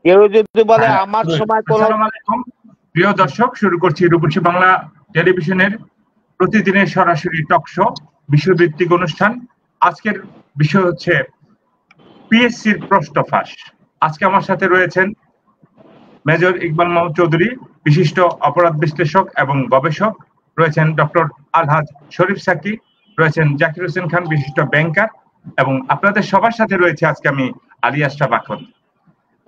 কেউ যদি বলে আমার সময় কোন। আসসালামু আলাইকুম প্রিয় দর্শক, শুরু করছি রূপসী বাংলা টেলিভিশনের প্রতিদিনের সরাসরি টক শো বিষয়ভিত্তিক অনুষ্ঠান। আজকের বিষয় হচ্ছে পিএসসির প্রশ্ন ফাঁস। আজকে আমার সাথে রয়েছেন মেজর ইকবাল মাহমুদ চৌধুরী, বিশিষ্ট অপরাধ বিশ্লেষক এবং গবেষক, রয়েছেন ডক্টর আলহাজ শরীফ সাকি, রয়েছেন জাকির হোসেন খান, বিশিষ্ট ব্যাংকার, এবং আপনাদের সবার সাথে রয়েছে আজকে আমি আলী আশরাফ আখন্দ।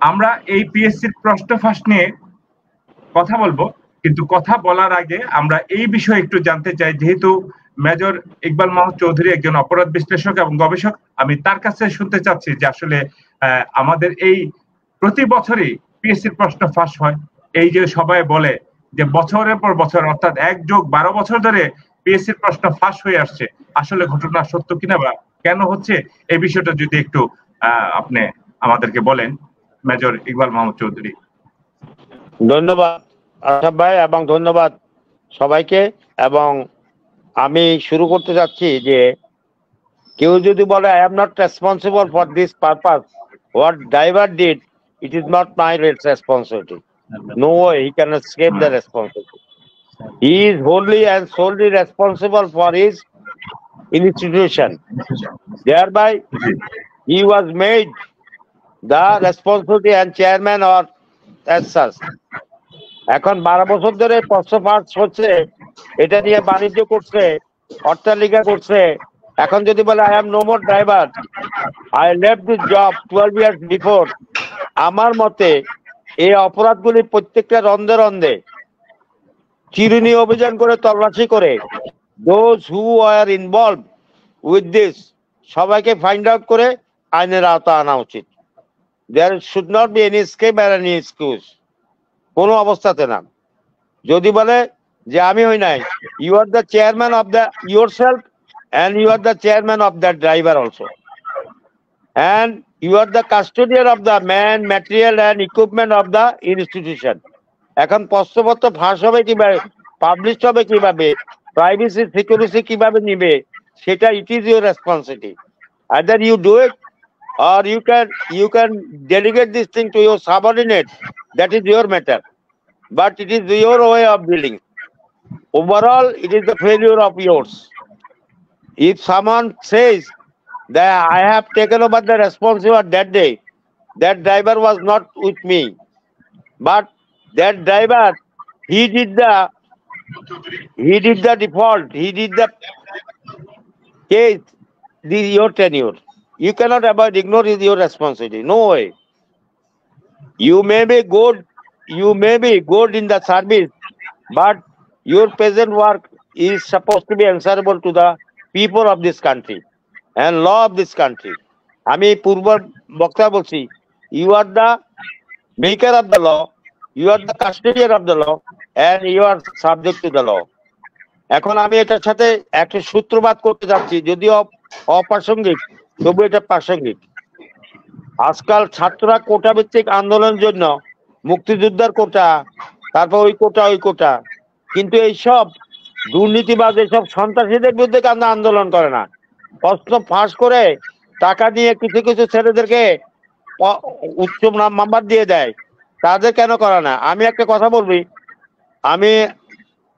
আমরা এই পিএসসির প্রশ্ন ফাঁস নিয়ে কথা বলবো, কিন্তু কথা বলার আগে আমরা এই বিষয়ে একটু জানতে চাই। যেহেতু মেজর ইকবাল মাহমুদ চৌধুরী একজন অপরাধ বিশ্লেষক এবং গবেষক, আমি তার কাছে শুনতে চাচ্ছি যে আসলে আমাদের এই প্রতি বছরই পিএসসির প্রশ্ন ফাঁস হয়। এই যে সবাই বলে যে বছরের পর বছর, অর্থাৎ 1+12 বছর ধরে পিএসসির প্রশ্ন ফাঁস হয়ে আসছে, আসলে ঘটনা সত্য কিনা বা কেন হচ্ছে, এই বিষয়টা যদি একটু আপনি আমাদেরকে বলেন মেজর ইকবাল মাহমুদ চৌধুরী। ধন্যবাদ আশরাফ ভাই, এবং ধন্যবাদ সবাইকে। এবং আমি শুরু করতে যাচ্ছি যে কেউ যদি বলে I am not responsible for this purpose, what driver did, it is not my responsibility. No way he can escape the responsibility. He is wholly and solely responsible for his institution. Thereby he was made the responsibility and chairman or as such. এখন 12 বছর ধরে প্রশ্ন ফাঁস হচ্ছে, এটা নিয়ে বাণিজ্য করছে, অট্টালিকা করছে। এখন যদি বলে I am no more driver, I left this job 12 years before, আমার মতে এই অপরাধগুলি প্রত্যেকটা রন্ধে রন্ধে চিরুনি অভিযান করে, তল্লাশি করে those who are involved with this সবাইকে ফাইন্ড আউট করে আইনের আওতা আনা উচিত। there should not be any escape or any excuse, কোনো অবস্থাতে না। যদি বলে যে আমি হই নাই, you are the chairman of the yourself and you are the chairman of that driver also, and you are the custodian of the man, material and equipment of the institution. এখন প্রশ্নপত্র ফাঁস হবে কিভাবে, publish হবে কিভাবে, privacy security কিভাবে নিবে, সেটা it is your responsibility. Either you do it or you can delegate this thing to your subordinate, that is your matter, but it is your way of dealing. Overall it is the failure of yours. If someone says that I have taken over the responsibility that day, that driver was not with me, but that driver, he did the default, he did the case, your tenure. You cannot avoid, ignore is your responsibility. No way. You may be good in the service, but your present work is supposed to be answerable to the people of this country and law of this country. আমি পূর্ব বক্তা বলছি, you are the maker of the law, you are the custodian of the law, and you are subject to the law. এখন আমি এটার সাথে একটা সূত্রপাত করতে যাচ্ছি, যদিও অপ্রাসঙ্গিক, তবু এটা প্রাসঙ্গিক। আজকাল ছাত্ররা কোটা ভিত্তিক আন্দোলনের জন্য মুক্তিযোদ্ধার কোটা, তারপর ওই কোটা, কিন্তু এইসব দুর্নীতিবাজ, এইসব সন্ত্রাসীদের বিরুদ্ধে কেন আন্দোলন করে না? প্রশ্ন ফাঁস করে টাকা নিয়ে কিছু কিছু ছেলেদেরকে উচ্চ নাম্বার দিয়ে দেয়, তাদের কেন করে না? আমি একটা কথা বলবি,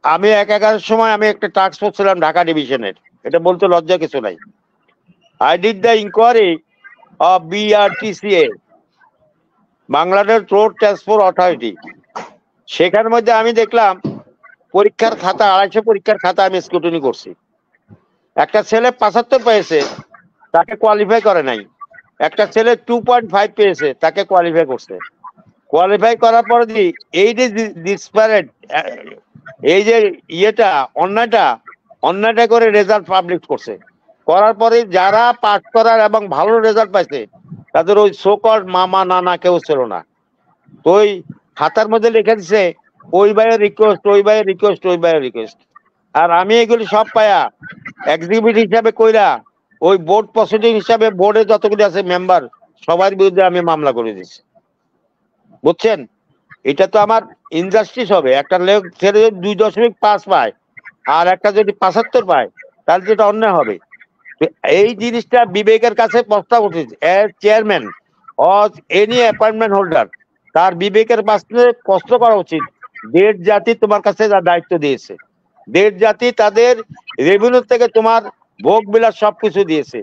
আমি একার সময় আমি একটা টাস্ক ফোর্স ছিলাম ঢাকা ডিভিশনের, এটা বলতে লজ্জা কিছু নাই। I did the inquiry of BRTCA, Bangladesh road transport authority. সেখানের মধ্যে আমি দেখলাম পরীক্ষার খাতা, 250 পরীক্ষার খাতা আমি স্ক্রুটিনি করছি। একটা ছেলে 75 পেয়েছে, তাকে কোয়ালিফাই করে নাই। একটা ছেলে 2.5 পেয়েছে, তাকে কোয়ালিফাই করছে। কোয়ালিফাই করার পরে এই যে ডিসপ্যারেট, এই যে অন্যায়টা করে রেজাল্ট পাবলিশ করছে। করার পরে যারা পাস করার এবং ভালো রেজাল্ট পাইছে, তাদের ওই সোকল মামা নানা কেউ ছিল না। তো ওই খাতার মধ্যে লিখে দিছে ওই ভাইয়ের রিকোয়েস্ট। আর আমি এগুলি সব পায়া এক্সিকিউটিভ হিসাবে কইরা ওই বোর্ড প্রসিডিং হিসাবে বোর্ডে যতগুলি আছে মেম্বার, সবার বিরুদ্ধে আমি মামলা করে দিচ্ছি। বুঝছেন, এটা তো আমার ইনজাস্টিস হবে। একটা ছেলে যদি 2.5 পায় আর একটা যদি 75 পায়, তাহলে যেটা অন্যায় হবে। এই জিনিসটা বিবেকের কাছে প্রস্তাব উঠেছে। As chairman or any appointment holder, তার বিবেকের পাশে প্রশ্ন করা উচিত। দেশ জাতি তোমার কাছে যা দায়িত্ব দিয়েছে, দেশ জাতি তাদের রেভিনিউ থেকে তোমার ভোগ বিলাস সবকিছু দিয়েছে।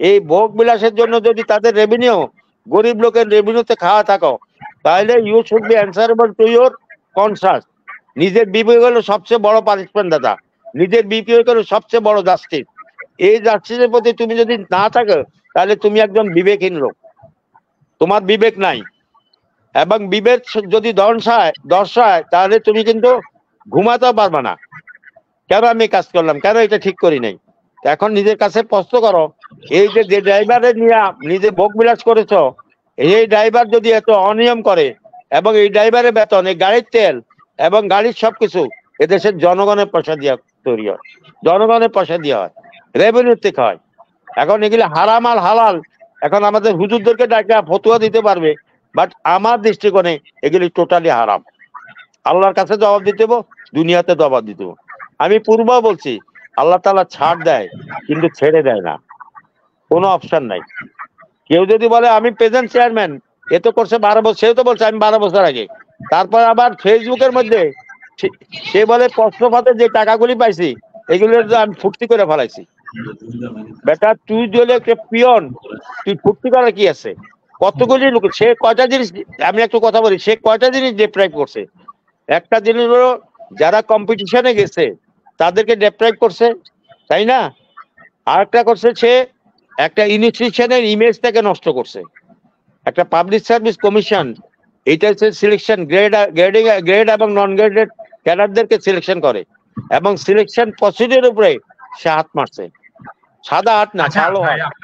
এই ভোগ বিলাসের জন্য যদি তাদের রেভিনিউ গরিব লোকের রেভিনিউতে খাওয়া থাকো, তাহলে you should be answerable to your conscious. নিজের বিবেক হলো সবচেয়ে বড় পানিশমেন্ট দাদা, নিজের বিবেক হলো সবচেয়ে বড় জাস্টিস। এই জাস্টিসের প্রতি তুমি যদি না থাকো, তাহলে তুমি একজন বিবেকহীন লোক, তোমার বিবেক নাই। এবং বিবেক যদি দর্শায় তাহলে তুমি কিন্তু ঘুমাতেও পারবে না, কেন আমি কাজ করলাম, কেন এটা ঠিক করি নাই। এখন নিজের কাছে প্রশ্ন করো, এই যে ড্রাইভারে নিয়ে নিজে ভোগ বিলাস করেছ, এই ড্রাইভার যদি এত অনিয়ম করে, এবং এই ড্রাইভারের বেতন, এই গাড়ির তেল এবং গাড়ির সবকিছু এদেশের জনগণের পয়সা দিয়ে তৈরি হয়, জনগণের পয়সা দিয়ে হয়, রেভিনিউ থেকে হয়। এখন এগুলি হারাম আর হালাল এখন আমাদের হুজুরদেরকে ডাকা ফতুয়া দিতে পারবে, বাট আমার দৃষ্টিকোণে এগুলি টোটালি হারাম। আল্লাহর কাছে জবাব দিতে হবো, দুনিয়াতে জবাব দিতে হবো। আমি পূর্ব বলছি, আল্লাহ তাআলা ছাড় দেয় কিন্তু ছেড়ে দেয় না, কোনো অপশন নাই। কেউ যদি বলে আমি প্রেজেন্ট চেয়ারম্যান, এ তো করছে 12 বছর, সেও তো বলছে আমি 12 বছর আগে। তারপর আবার ফেসবুকের মধ্যে সে বলে প্রশ্নপত্রে যে টাকাগুলি পাইছি এগুলো আমি ফুর্তি করে ফেলাইছি। বেটা তুই যদি একটা পিয়ন, তুই ফুর্তি করার কি আছে? কতগুলি লোক, সে কয়টা জিনিস, আমি একটু কথা বলি, সে কয়টা জিনিস ডেপ্রাইভ করছে। একটা জিনিস হলো যারা কম্পিটিশনে গেছে তাদেরকে ডেপ্রাইভ করছে, তাই না? আর একটা করছে সে একটা ইনস্টিটিউশনের ইমেজটাকে নষ্ট করছে। একটা পাবলিক সার্ভিস কমিশন, এটা হচ্ছে সিলেকশন গ্রেড এবং নন গ্রেডেড ক্যাডারদেরকে সিলেকশন করে, এবং সিলেকশন প্রসিডিউর উপরে সে হাত মারছে, সাদা হাত না, আচ্ছা কালো ভাই, হাত।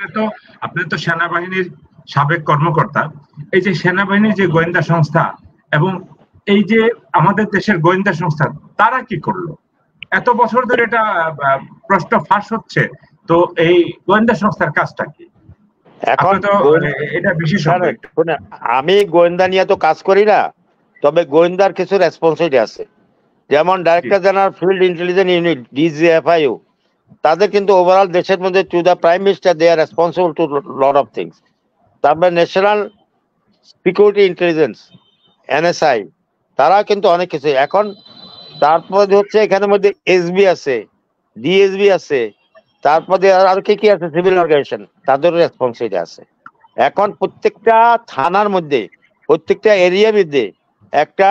আপনি তো সেনাবাহিনীর সাবেক কর্মকর্তা। এই যে সেনাবাহিনীর যে গোয়েন্দা সংস্থা এবং এই যে আমাদের দেশের গোয়েন্দা সংস্থা, তারা কি করলো? এত বছর ধরে এটা প্রশ্ন ফাঁস হচ্ছে, তো এই গোয়েন্দা সংস্থার কাজটা কি? এখন তো এটা বিশেষ, আমি গোয়েন্দা নিয়ে তো কাজ করি না, তবে গোয়েন্দার কিছু রেসপন্সিবিলিটি আছে। যেমন director general field intelligence unit DGFIU, তাদের কিন্তু ওভারঅল দেশের মধ্যে to the prime minister they are responsible to lot of things. তারপরে ন্যাশনাল সিকিউরিটি ইন্টেলিজেন্স NSI, তারা কিন্তু অনেক কিছু। এখন তারপরে হচ্ছে এখানের মধ্যে SB আছে, DSB আছে, তারপরে আর কি কি আছে, সিভিল অর্গানাইজেশন, তাদের রেসপন্সিবিলিটি আছে। এখন প্রত্যেকটা থানার মধ্যে, প্রত্যেকটা এরিয়ার মধ্যে একটা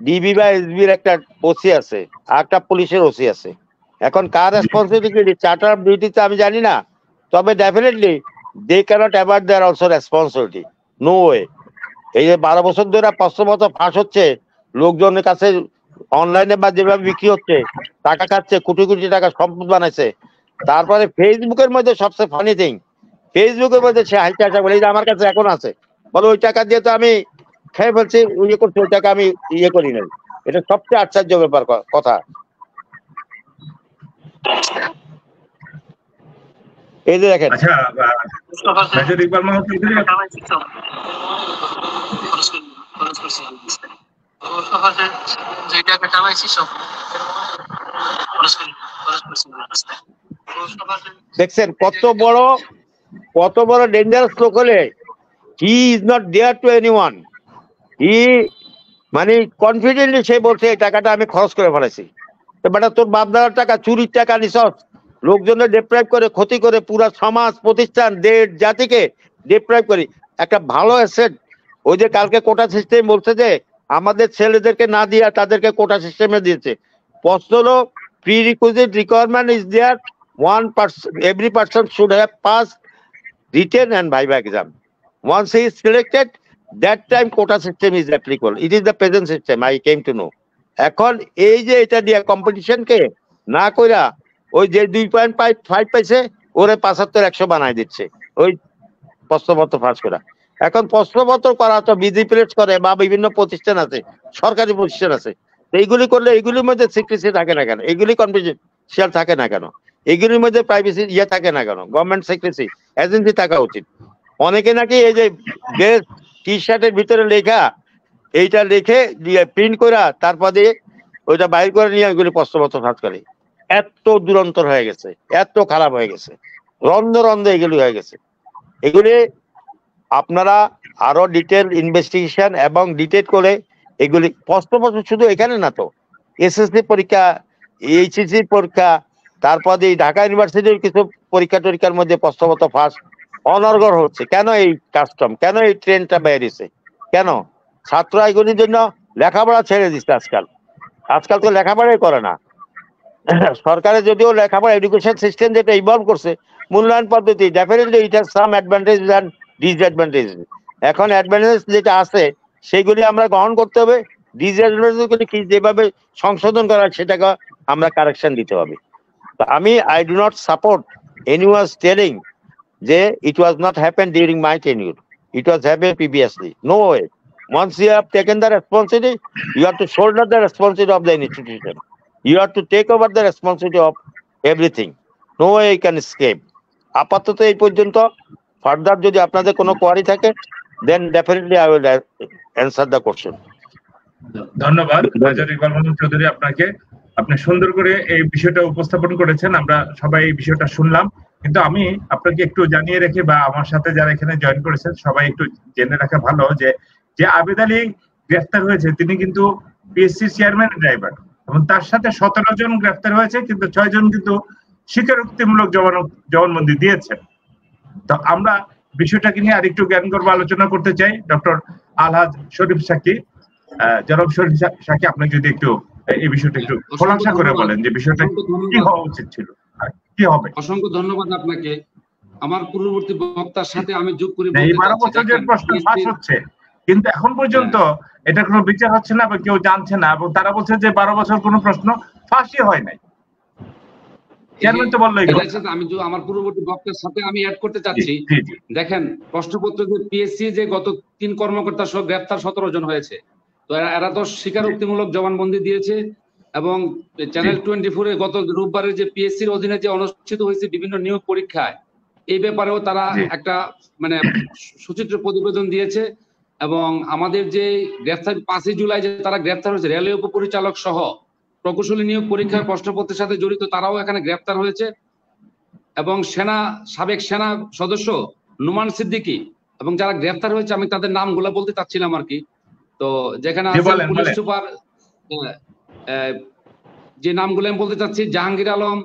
DB বা SBর একটা ওসি আছে, আর একটা পুলিশের ওসি আছে। এখন কার রেসপন্সিবিলিটি, চার্টার অফ ডিউটিতে আমি জানি না, তবে definitely they cannot avoid their also responsibility, no way. এই যে 12 বছর ধরে প্রশ্নপত্র ফাঁস হচ্ছে, লোকজনের কাছে অনলাইনে বা যেভাবে বিক্রি হচ্ছে, টাকা খাচ্ছে, কোটি কোটি টাকা সম্পদ বানাইছে। তারপরে ফেসবুকের মধ্যে সবচেয়ে ফানি থিং, ফেসবুকের মধ্যে সে হাসি হাসা বলে, আমার কাছে এখন আছে, বলে ওই টাকা দিয়ে তো আমি খেয়ে ফেলছি, ইয়ে করছি, ওই টাকা আমি ইয়ে করি নাই। এটা সবচেয়ে আশ্চর্য ব্যাপার কথা। এই যে দেখেন, আচ্ছা মেজর ইকবাল মাহমুদ দেখছেন কত বড় ডেঞ্জারাস লোক হলে, he is not there to anyone, he মানে কনফিডেন্টলি সে বলছে এই টাকাটা আমি খরচ করে ফেলেছি। বেটা তোর বাপ দাদার টাকা, চুরির টাকা নিছস, লোকজনের ডেপ্রাইভ করে, ক্ষতি করে, পুরো সমাজ প্রতিষ্ঠান দেশ জাতিকে ডেপ্রাইভ করি। একটা ভালো অ্যাসেট, ওই যে কালকে কোটা সিস্টেম বলছে যে আমাদের ছেলেদেরকে না দিয়া তাদেরকে কোটা সিস্টেমে দিয়েছে। প্রশ্ন হলো prerequisite requirement is there, every person should have passed written and viva exam. Once he is selected, that time quota system is applicable. It is the present system, I came to know. এখন এই যে এটা দিয়ে কম্পিটিশনকে না কইরা, ওই যে 2.5 পাইছে ওরে 75-100 বানাই দিচ্ছে ওই প্রশ্নপত্র ফাঁস করা। এখন প্রশ্নপত্র করা তো বিধি প্লেট করে বা বিভিন্ন প্রতিষ্ঠান আছে, সরকারি প্রতিষ্ঠান আছে, এইগুলি করলে এইগুলির মধ্যে সিক্রেসি থাকে না কেন, এইগুলি কনফিডেন্সিয়াল থাকে না কেন, এগুলির মধ্যে প্রাইভেসি ইয়ে থাকে না কেন, গভর্নমেন্ট সিক্রেসি এজেন্সি থাকা উচিত। অনেকে নাকি এই যে ড্রেস টি শার্টের ভিতরে লেখা, এইটা লিখে প্রিন্ট করা, তারপরে ওইটা বাইর করে নিয়ে ওইগুলি প্রশ্নপত্র ফাঁস করে। এত দুরন্তর হয়ে গেছে, এত খারাপ হয়ে গেছে, রন্ধ এগুলি হয়ে গেছে। এগুলি আপনারা আরো ডিটেল ইনভেস্টিগেশন এবং ডিটেল করে এগুলি প্রশ্নপত্র শুধু এখানে না তো, এসএসসি পরীক্ষা, এইচএসসি পরীক্ষা, তারপর এই ঢাকা ইউনিভার্সিটির কিছু পরীক্ষা টরীক্ষার মধ্যে প্রশ্নপত্র ফাঁস অনর্গল হচ্ছে। কেন এই কাস্টম, কেন এই ট্রেনটা বেরিয়েছে, কেন ছাত্ররা এগুলির জন্য লেখাপড়া ছেড়ে দিচ্ছে আজকাল। আজকাল তো লেখাপড়াই করে না। সরকারের যদিও লেখাপড়া এডুকেশন সিস্টেম যেটা ইভলভ করছে, মূল্যায়ন পদ্ধতি, definitely it has some advantage and disadvantage. এখন অ্যাডভান্টেজ যেটা আছে সেগুলি আমরা গ্রহণ করতে হবে, ডিসঅ্যাডভান্টেজগুলি কি যেভাবে সংশোধন করা সেটাকে আমরা কারেকশন দিতে হবে। তো আমি I do not support anyone telling যে it was not happen during my tenure, it was happen previously. No way. Once you have taken the responsibility, you have to shoulder the responsibility of the institution. You have to take over the responsibility of everything. No way you can escape. আপাতত এই পর্যন্ত। Further যদি আপনাদের কোনো query থাকে, then definitely I will answer the question. ধন্যবাদ major Iqbal Mohammad Chowdhury আপনাকে। আপনি সুন্দর করে এই বিষয়টা উপস্থাপন করেছেন, আমরা সবাই এই বিষয়টা শুনলাম। কিন্তু আমি আপনাকে একটু জানিয়ে রেখে, বা আমার সাথে যারা এখানে জয়েন করেছেন সবাই একটু জেনে রাখা ভালো, যে আবেদ আলী গ্রেফতার হয়েছে তিনি কিন্তু পিএসসি চেয়ারম্যান ড্রাইভার, এবং তার সাথে 17 জন গ্রেফতার হয়েছে, কিন্তু 6 জন কিন্তু স্বীকারোক্তিমূলক জবানবন্দি দিয়েছেন। তো আমরা বিষয়টাকে নিয়ে আরেকটু জ্ঞান গর্ব আলোচনা করতে চাই। ডক্টর আলহাজ শরীফ সাকি, জনাব শরীফ সাকি, আপনি যদি একটু এই বিষয়টা একটু খোলাসা করে বলেন যে বিষয়টা কি হওয়া উচিত ছিল, কি হবে। অসংখ্য ধন্যবাদ আপনাকে। আমার পূর্ববর্তী বক্তার সাথে আমি যোগ করি, এই 12 বছরের প্রশ্ন ফাঁস হচ্ছে, কিন্তু এখন পর্যন্ত এটা কোনো বিচার হচ্ছে না বা কেউ জানছে না, এবং তারা বলছে যে 12 বছর কোনো প্রশ্ন ফাঁসই হয় নাই। চেয়ারম্যান তো বললো আমি আমার পূর্ববর্তী বক্তার সাথে আমি অ্যাড করতে চাচ্ছি। দেখেন, প্রশ্নপত্র যে পিএসসি যে গত 3 কর্মকর্তা সহ গ্রেফতার 17 জন হয়েছে, তো এরা তো স্বীকারোক্তিমূলক জবানবন্দি দিয়েছে। এবং চ্যানেল 24 এ গত রোববারে যে পিএসসির অধীনে যে অনুষ্ঠিত হয়েছে বিভিন্ন নিয়োগ পরীক্ষায়, এই ব্যাপারেও তারা একটা মানে সুচিত্র প্রতিবেদন দিয়েছে। এবং আমাদের যে গ্রেফতার 5 জুলাই যে তারা গ্রেফতার হয়েছে, রেলওয়ে উপপরিচালক সহ প্রকৌশলী নিয়োগ পরীক্ষার প্রশ্নপত্রের সাথে জড়িত তারাও এখানে গ্রেফতার হয়েছে। এবং সাবেক সেনা সদস্য নোমান সিদ্দিকী এবং যারা গ্রেফতার হয়েছে, আমি তাদের নামগুলো বলতে চাচ্ছিলাম আর কি। তো যেখানে আছে পুলিশ সুপার, যে নামগুলো আমি বলতে চাচ্ছি, জাহাঙ্গীর আলম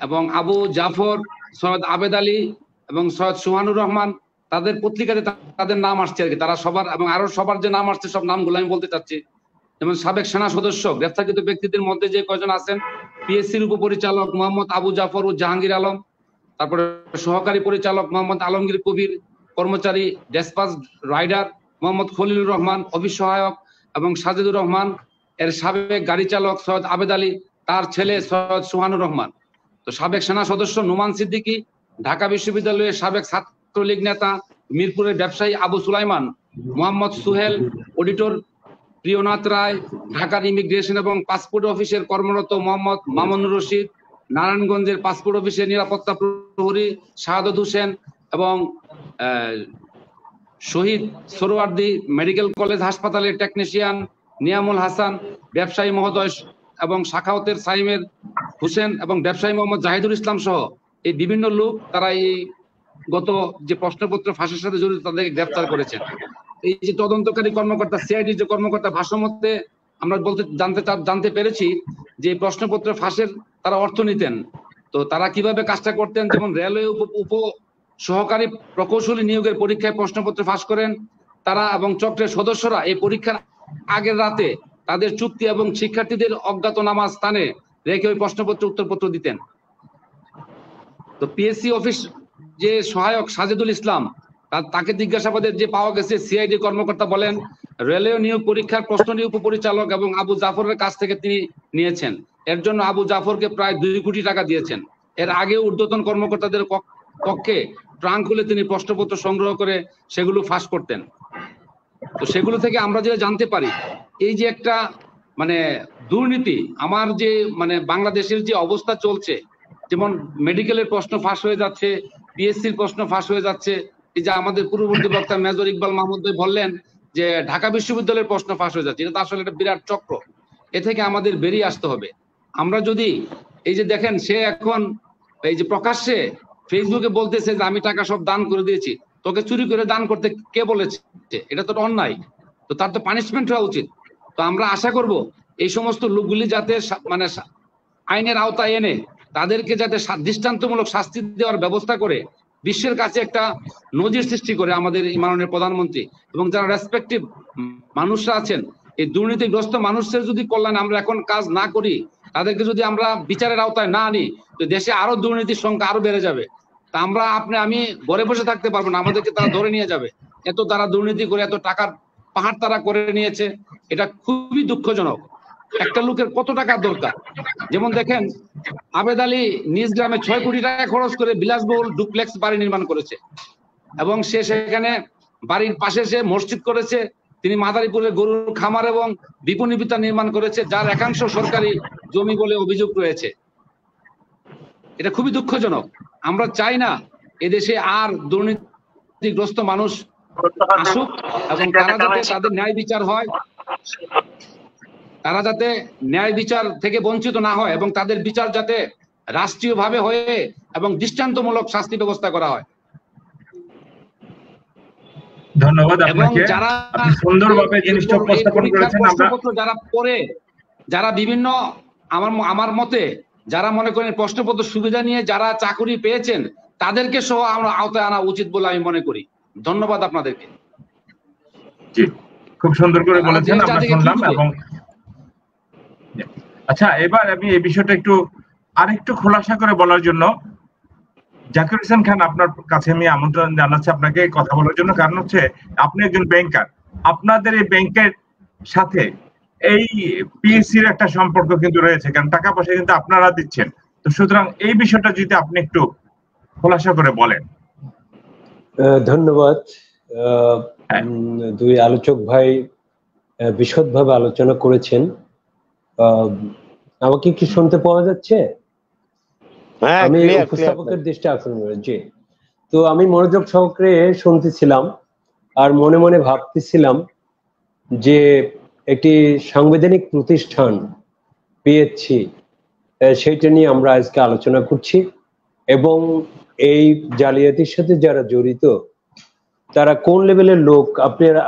এবং আবু জাফর, সৈয়দ আবেদ আলী এবং সৈয়দ সুহানুর রহমান, তাদের পত্রিকাতে তাদের নাম আসছে আর কি। তারা সবার, এবং আরো সবার যে নাম আসছে সব নামগুলো আমি বলতে চাচ্ছি। যেমন সাবেক সেনা সদস্য গ্রেফতারকৃত ব্যক্তিদের মধ্যে যে কয়জন আছেন, পিএসসির উপপরিচালক মোহাম্মদ আবু জাফর ও জাহাঙ্গীর আলম, তারপরে সহকারী পরিচালক মোহাম্মদ আলমগীর কবির, কর্মচারী dispatch rider Mohammad Khalilur Rahman, office সহায়ক এবং সাজিদুর রহমান, এর সাবেক গাড়ি চালক সৈয়দ আবেদ আলী, তার ছেলে সৈয়দ সুহানুর রহমান। তো সাবেক সেনা সদস্য নোমান সিদ্দিকী, ঢাকা বিশ্ববিদ্যালয়ের সাবেক ছাত্রলীগ নেতা, মিরপুরের ব্যবসায়ী আবু সুলাইমান, মোহাম্মদ সুহেল, অডিটর প্রিয়নাথ রায়, ঢাকার ইমিগ্রেশন এবং পাসপোর্ট অফিসের কর্মরত মোহাম্মদ মামুনুর রশিদ, নারায়ণগঞ্জের পাসপোর্ট অফিসের নিরাপত্তা প্রহরী শাহাদত হোসেন এবং শহীদ সোহরাওয়ার্দী মেডিকেল কলেজ হাসপাতালের টেকনিশিয়ান নিয়ামুল হাসান, ব্যবসায়ী মহোদয় এবং শাখাওতের সাইমের হোসেন এবং ব্যবসায়ী মোহাম্মদ জাহিদুল ইসলাম সহ এই বিভিন্ন লোক, তারা এই গত যে প্রশ্নপত্র ফাঁসের সাথে জড়িত তাদেরকে গ্রেফতার করেছেন। এই যে তদন্তকারী কর্মকর্তা, সিআইডি যে কর্মকর্তা, ভাষ্যমতে আমরা জানতে পেরেছি যে প্রশ্নপত্র ফাঁসের তারা অর্থ নিতেন। তো তারা কিভাবে কাজটা করতেন, যেমন রেলওয়ে উপ সহকারী প্রকৌশলী নিয়োগের পরীক্ষায় প্রশ্নপত্র ফাঁস করেন তারা, এবং চক্রের সদস্যরা এই পরীক্ষার আগের রাতে তাদের চুক্তি এবং শিক্ষার্থীদের অজ্ঞাতনামা স্থানে রেখে ওই প্রশ্নপত্র উত্তরপত্র দিতেন। তো পিএসসি অফিস যে সহায়ক সাজেদুল ইসলাম, তাকে জিজ্ঞাসাবাদের যে পাওয়া গেছে, সিআইডি কর্মকর্তা বলেন রেলওয়ে নিয়োগ পরীক্ষার প্রশ্ন নিয়োগ উপপরিচালক এবং আবু জাফরের কাছ থেকে তিনি নিয়েছেন। এর জন্য আবু জাফরকে প্রায় 2 কোটি টাকা দিয়েছেন। এর আগে ঊর্ধ্বতন কর্মকর্তাদের পক্ষে ট্রাঙ্ক খুলে তিনি প্রশ্নপত্র সংগ্রহ করে সেগুলো ফাঁস করতেন। তো সেগুলো থেকে আমরা যেটা জানতে পারি, এই যে একটা মানে দুর্নীতি, আমার যে মানে বাংলাদেশের যে অবস্থা চলছে, যেমন মেডিকেলের প্রশ্ন ফাঁস হয়ে যাচ্ছে, পিএসসির প্রশ্ন ফাঁস হয়ে যাচ্ছে। এই যে আমাদের পূর্ববর্তী বক্তা মেজর ইকবাল মাহমুদ ভাই বললেন যে ঢাকা বিশ্ববিদ্যালয়ের প্রশ্ন ফাঁস হয়ে যাচ্ছে, এটা তো আসলে একটা বিরাট চক্র। এ থেকে আমাদের বেরিয়ে আসতে হবে। আমরা যদি এই যে দেখেন, সে এখন এই যে প্রকাশ্যে ফেসবুকে বলতেছে যে আমি টাকা সব দান করে দিয়েছি, তোকে চুরি করে দান করতে কে বলেছে? এটা তো অন্যায়, তো তার তো পানিশমেন্ট হওয়া উচিত। তো আমরা আশা করব এই সমস্ত লোকগুলি যাতে মানে আইনের আওতায় এনে তাদেরকে যাতে দৃষ্টান্তমূলক শাস্তি দেওয়ার ব্যবস্থা করে বিশ্বের কাছে একটা নজির সৃষ্টি করে আমাদের মাননীয় প্রধানমন্ত্রী এবং যারা রেসপেক্টিভ মানুষরা আছেন, এই দুর্নীতিগ্রস্ত মানুষদের যদি কল্যাণে আমরা এখন কাজ না করি, তাদেরকে যদি আমরা বিচারের আওতায় না আনি, তো দেশে আরো দুর্নীতির সংখ্যা আরো বেড়ে যাবে। তা আমরা আমি ঘরে বসে থাকতে পারবো না, আমাদেরকে তারা ধরে নিয়ে যাবে। এত তারা দুর্নীতি করে এত টাকার পাহাড় তারা করে নিয়েছে, এটা খুবই দুঃখজনক। একটা লোকের কত টাকা দরকার? যেমন দেখেন, আবেদ আলী নিজ গ্রামে 6 কোটি টাকা খরচ করে বিলাসবহুল ডুপ্লেক্স বাড়ি নির্মাণ করেছে এবং সে সেখানে বাড়ির পাশে সে মসজিদ করেছে। তিনি মাদারীপুরে গরুর খামার এবং বিপণী বিতান নির্মাণ করেছে, যার একাংশ সরকারি জমি বলে অভিযোগ রয়েছে। এটা খুবই দুঃখজনক। আমরা চাই না এদেশে আর দুর্নীতিগ্রস্ত মানুষ আসুক এবং তারা যাতে তাদের ন্যায় বিচার হয়, তারা যাতে ন্যায় বিচার থেকে বঞ্চিত না হয় এবং তাদের বিচার যাতে রাষ্ট্রীয়ভাবে হয়ে এবং দৃষ্টান্তমূলক শাস্তি ব্যবস্থা করা হয়। ধন্যবাদ এবং আপনাকে, যারা আপনি সুন্দরভাবে জিনিসটা উপস্থাপন করেছেন। যারা বিভিন্ন আমার মতে যারা মনে করেন প্রশ্নপত্র সুবিধা নিয়ে যারা চাকরি পেয়েছেন, তাদেরকে সহ আমরা আওতায় আনা উচিত বলে আমি মনে করি। ধন্যবাদ আপনাদেরকে। জি, খুব সুন্দর করে বলেছেন, আমরা শুনলাম। এবং আচ্ছা, এবার আমি এই বিষয়টা একটু আরেকটু খোলাসা করে বলার জন্য জাকির হোসেন খান, আপনার কাছে আমি আমন্ত্রণ জানাচ্ছি আপনাকে কথা বলার জন্য। কারণ হচ্ছে আপনি একজন ব্যাংকার, আপনাদের এই ব্যাংকের সাথে এই পিএসসির একটা সম্পর্ক কিন্তু রয়েছে, কারণ টাকা পয়সা কিন্তু আপনারা দিচ্ছেন। তো সুতরাং এই বিষয়টা যদি আপনি একটু খোলাসা করে বলেন। ধন্যবাদ। দুই আলোচক ভাই বিশদভাবে আলোচনা করেছেন। আমাকে কি শুনতে পাওয়া যাচ্ছে? আমি উপস্থাপকের দৃষ্টি আকর্ষণ করেছি। তো আমি মনোযোগ সহকারে শুনতেছিলাম আর মনে মনে ভাবতেছিলাম যে একটি সাংবিধানিক প্রতিষ্ঠান পিএসসি, সেইটা নিয়ে আমরা আজকে আলোচনা করছি এবং এই জালিয়াতির সাথে যারা জড়িত তারা কোন লেভেলের লোক,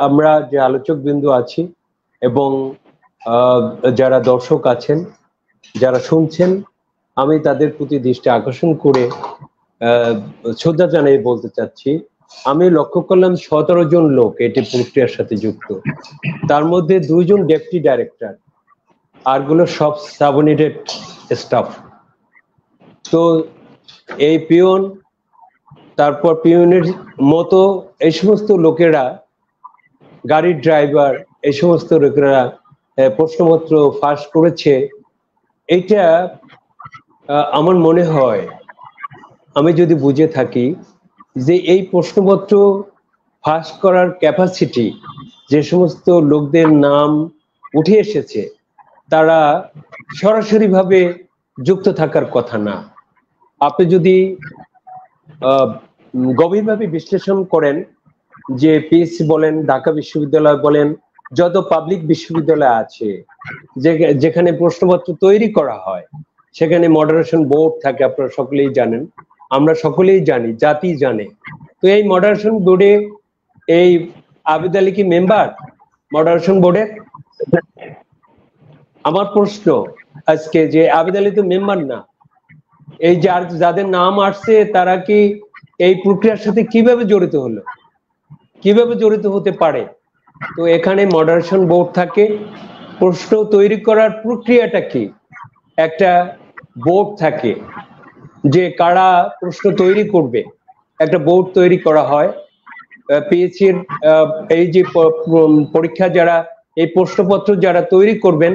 আমরা যে আলোচক বিন্দু আছি এবং যারা দর্শক আছেন, যারা শুনছেন, আমি তাদের প্রতি দৃষ্টি আকর্ষণ করে শ্রদ্ধা জানিয়ে বলতে চাচ্ছি, আমি লক্ষ্য করলাম 17 জন লোক এটি প্রক্রিয়ার সাথে যুক্ত। তার মধ্যে 2 জন ডেপুটি ডাইরেক্টর, আরগুলো সব সাবঅর্ডিনেটেড স্টাফ। তো এই পিয়ন, তারপর পিয়নের মতো এই সমস্ত লোকেরা, গাড়ির ড্রাইভার, এই সমস্ত লোকেরা প্রশ্নপত্র ফাঁস করেছে। এইটা আমার মনে হয়, আমি যদি বুঝে থাকি যে এই প্রশ্নপত্র ফাঁস করার ক্যাপাসিটি যে সমস্ত লোকদের নাম উঠে এসেছে, তারা সরাসরি ভাবে যুক্ত থাকার কথা না। আপনি যদি গভীরভাবে বিশ্লেষণ করেন যে পিএসসি বলেন, ঢাকা বিশ্ববিদ্যালয় বলেন, যত পাবলিক বিশ্ববিদ্যালয় আছে যেখানে প্রশ্নপত্র তৈরি করা হয়, সেখানে মডারেশন বোর্ড থাকে, আপনারা সকলেই জানেন, আমরা সকলেই জানি, জাতি জানে। তো এই মডারেশন বোর্ডে এই আবেদ আলী কি মেম্বার মডারেশন বোর্ডের? আমার প্রশ্ন আজকে যে আবেদ আলী তো মেম্বার না, এই যাদের নাম আসছে তারা কি এই প্রক্রিয়ার সাথে কিভাবে জড়িত হলো, কিভাবে জড়িত হতে পারে? তো এখানে মডারেশন বোর্ড থাকে, প্রশ্ন তৈরি করার প্রক্রিয়াটা কি, একটা বোর্ড থাকে যে কারা প্রশ্ন তৈরি করবে, একটা বোর্ড তৈরি করা হয়। পিএসসির এই যে পরীক্ষা যারা এই প্রশ্নপত্র যারা তৈরি করবেন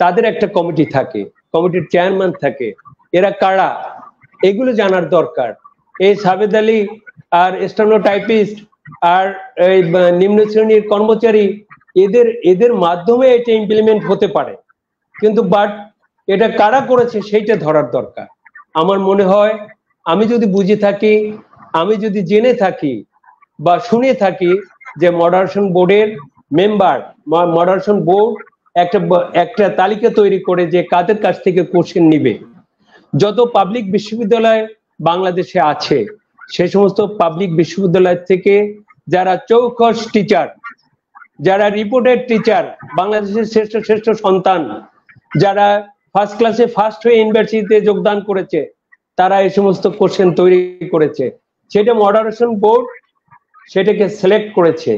তাদের একটা কমিটি থাকে, কমিটির চেয়ারম্যান থাকে। এরা কারা এগুলো জানার দরকার। এই আবেদ আলী আর স্টেনোটাইপিস্ট আর এই নিম্ন শ্রেণীর কর্মচারী, এদের মাধ্যমে এটা ইমপ্লিমেন্ট হতে পারে, কিন্তু বাট এটা কারা করেছে সেইটা ধরার দরকার। আমার মনে হয়, আমি যদি বুঝে থাকি, আমি যদি জেনে থাকি বা শুনে থাকি যে মডারেশন বোর্ডের মেম্বার, মডারেশন বোর্ড একটা তালিকা তৈরি করে যে কাদের কাছ থেকে কোশ্চেন নিবে। যত পাবলিক বিশ্ববিদ্যালয় বাংলাদেশে আছে সে সমস্ত পাবলিক বিশ্ববিদ্যালয় থেকে যারা চৌকস টিচার, যারা রিপোর্টেড টিচার, বাংলাদেশের শ্রেষ্ঠ শ্রেষ্ঠ সন্তান, যারা ফার্স্ট ক্লাসে ফার্স্ট হয়ে ইউনিভার্সিটিতে যোগদান করেছে, তারা এই সমস্ত কোশ্চেন তৈরি করেছে। সেটা মডারেশন বোর্ড সেটাকে সিলেক্ট করেছে।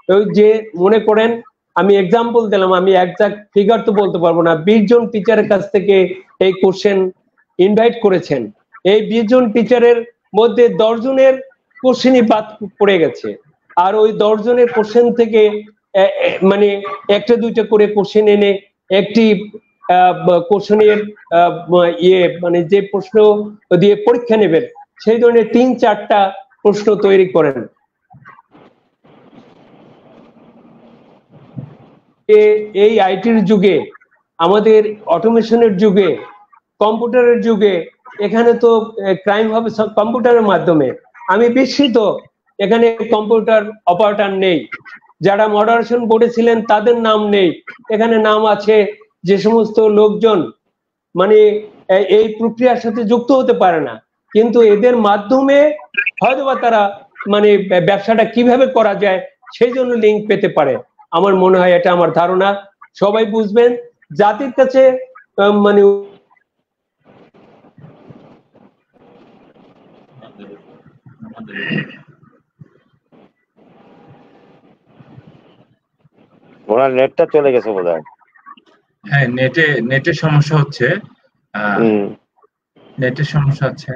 ওই যে মনে করেন, আমি এক্সাম্পল দিলাম, আমি একজাক্ট ফিগার তো বলতে পারবো না, 20 জন টিচারের কাছ থেকে এই কোশ্চেন ইনভাইট করেছেন। এই 20 জন টিচারের মধ্যে 10 জনের কোশ্চেনই বাদ পড়ে গেছে। আর ওই 10 জনের কোশ্চেন থেকে মানে একটা দুইটা করে কোশ্চেন এনে একটি কোশ্চেনের মানে যে প্রশ্ন দিয়ে পরীক্ষা নেবেন সেই ধরনের 3-4টা প্রশ্ন তৈরি করেন। এই আইটির যুগে, আমাদের অটোমেশনের যুগে, কম্পিউটারের যুগে, এখানে তো ক্রাইম হবে সব কম্পিউটারের মাধ্যমে। আমি বিস্মিত, এখানে কম্পিউটার অপারেটর নেই, যারা মডারেশন বোর্ডে ছিলেন তাদের নাম নেই। এখানে নাম আছে যে সমস্ত লোকজন মানে এই প্রক্রিয়ার সাথে যুক্ত হতে পারে না, কিন্তু এদের মাধ্যমে হয়তোবা তারা মানে ব্যবসাটা কিভাবে করা যায় সেই জন্য লিঙ্ক পেতে পারে। আমার মনে হয়, এটা আমার ধারণা। সবাই বুঝবেন, জাতির কাছে মানে ওনার নেটটা চলে গেছে বোধহয়। হ্যাঁ, নেটের সমস্যা হচ্ছে, নেটের সমস্যা হচ্ছে।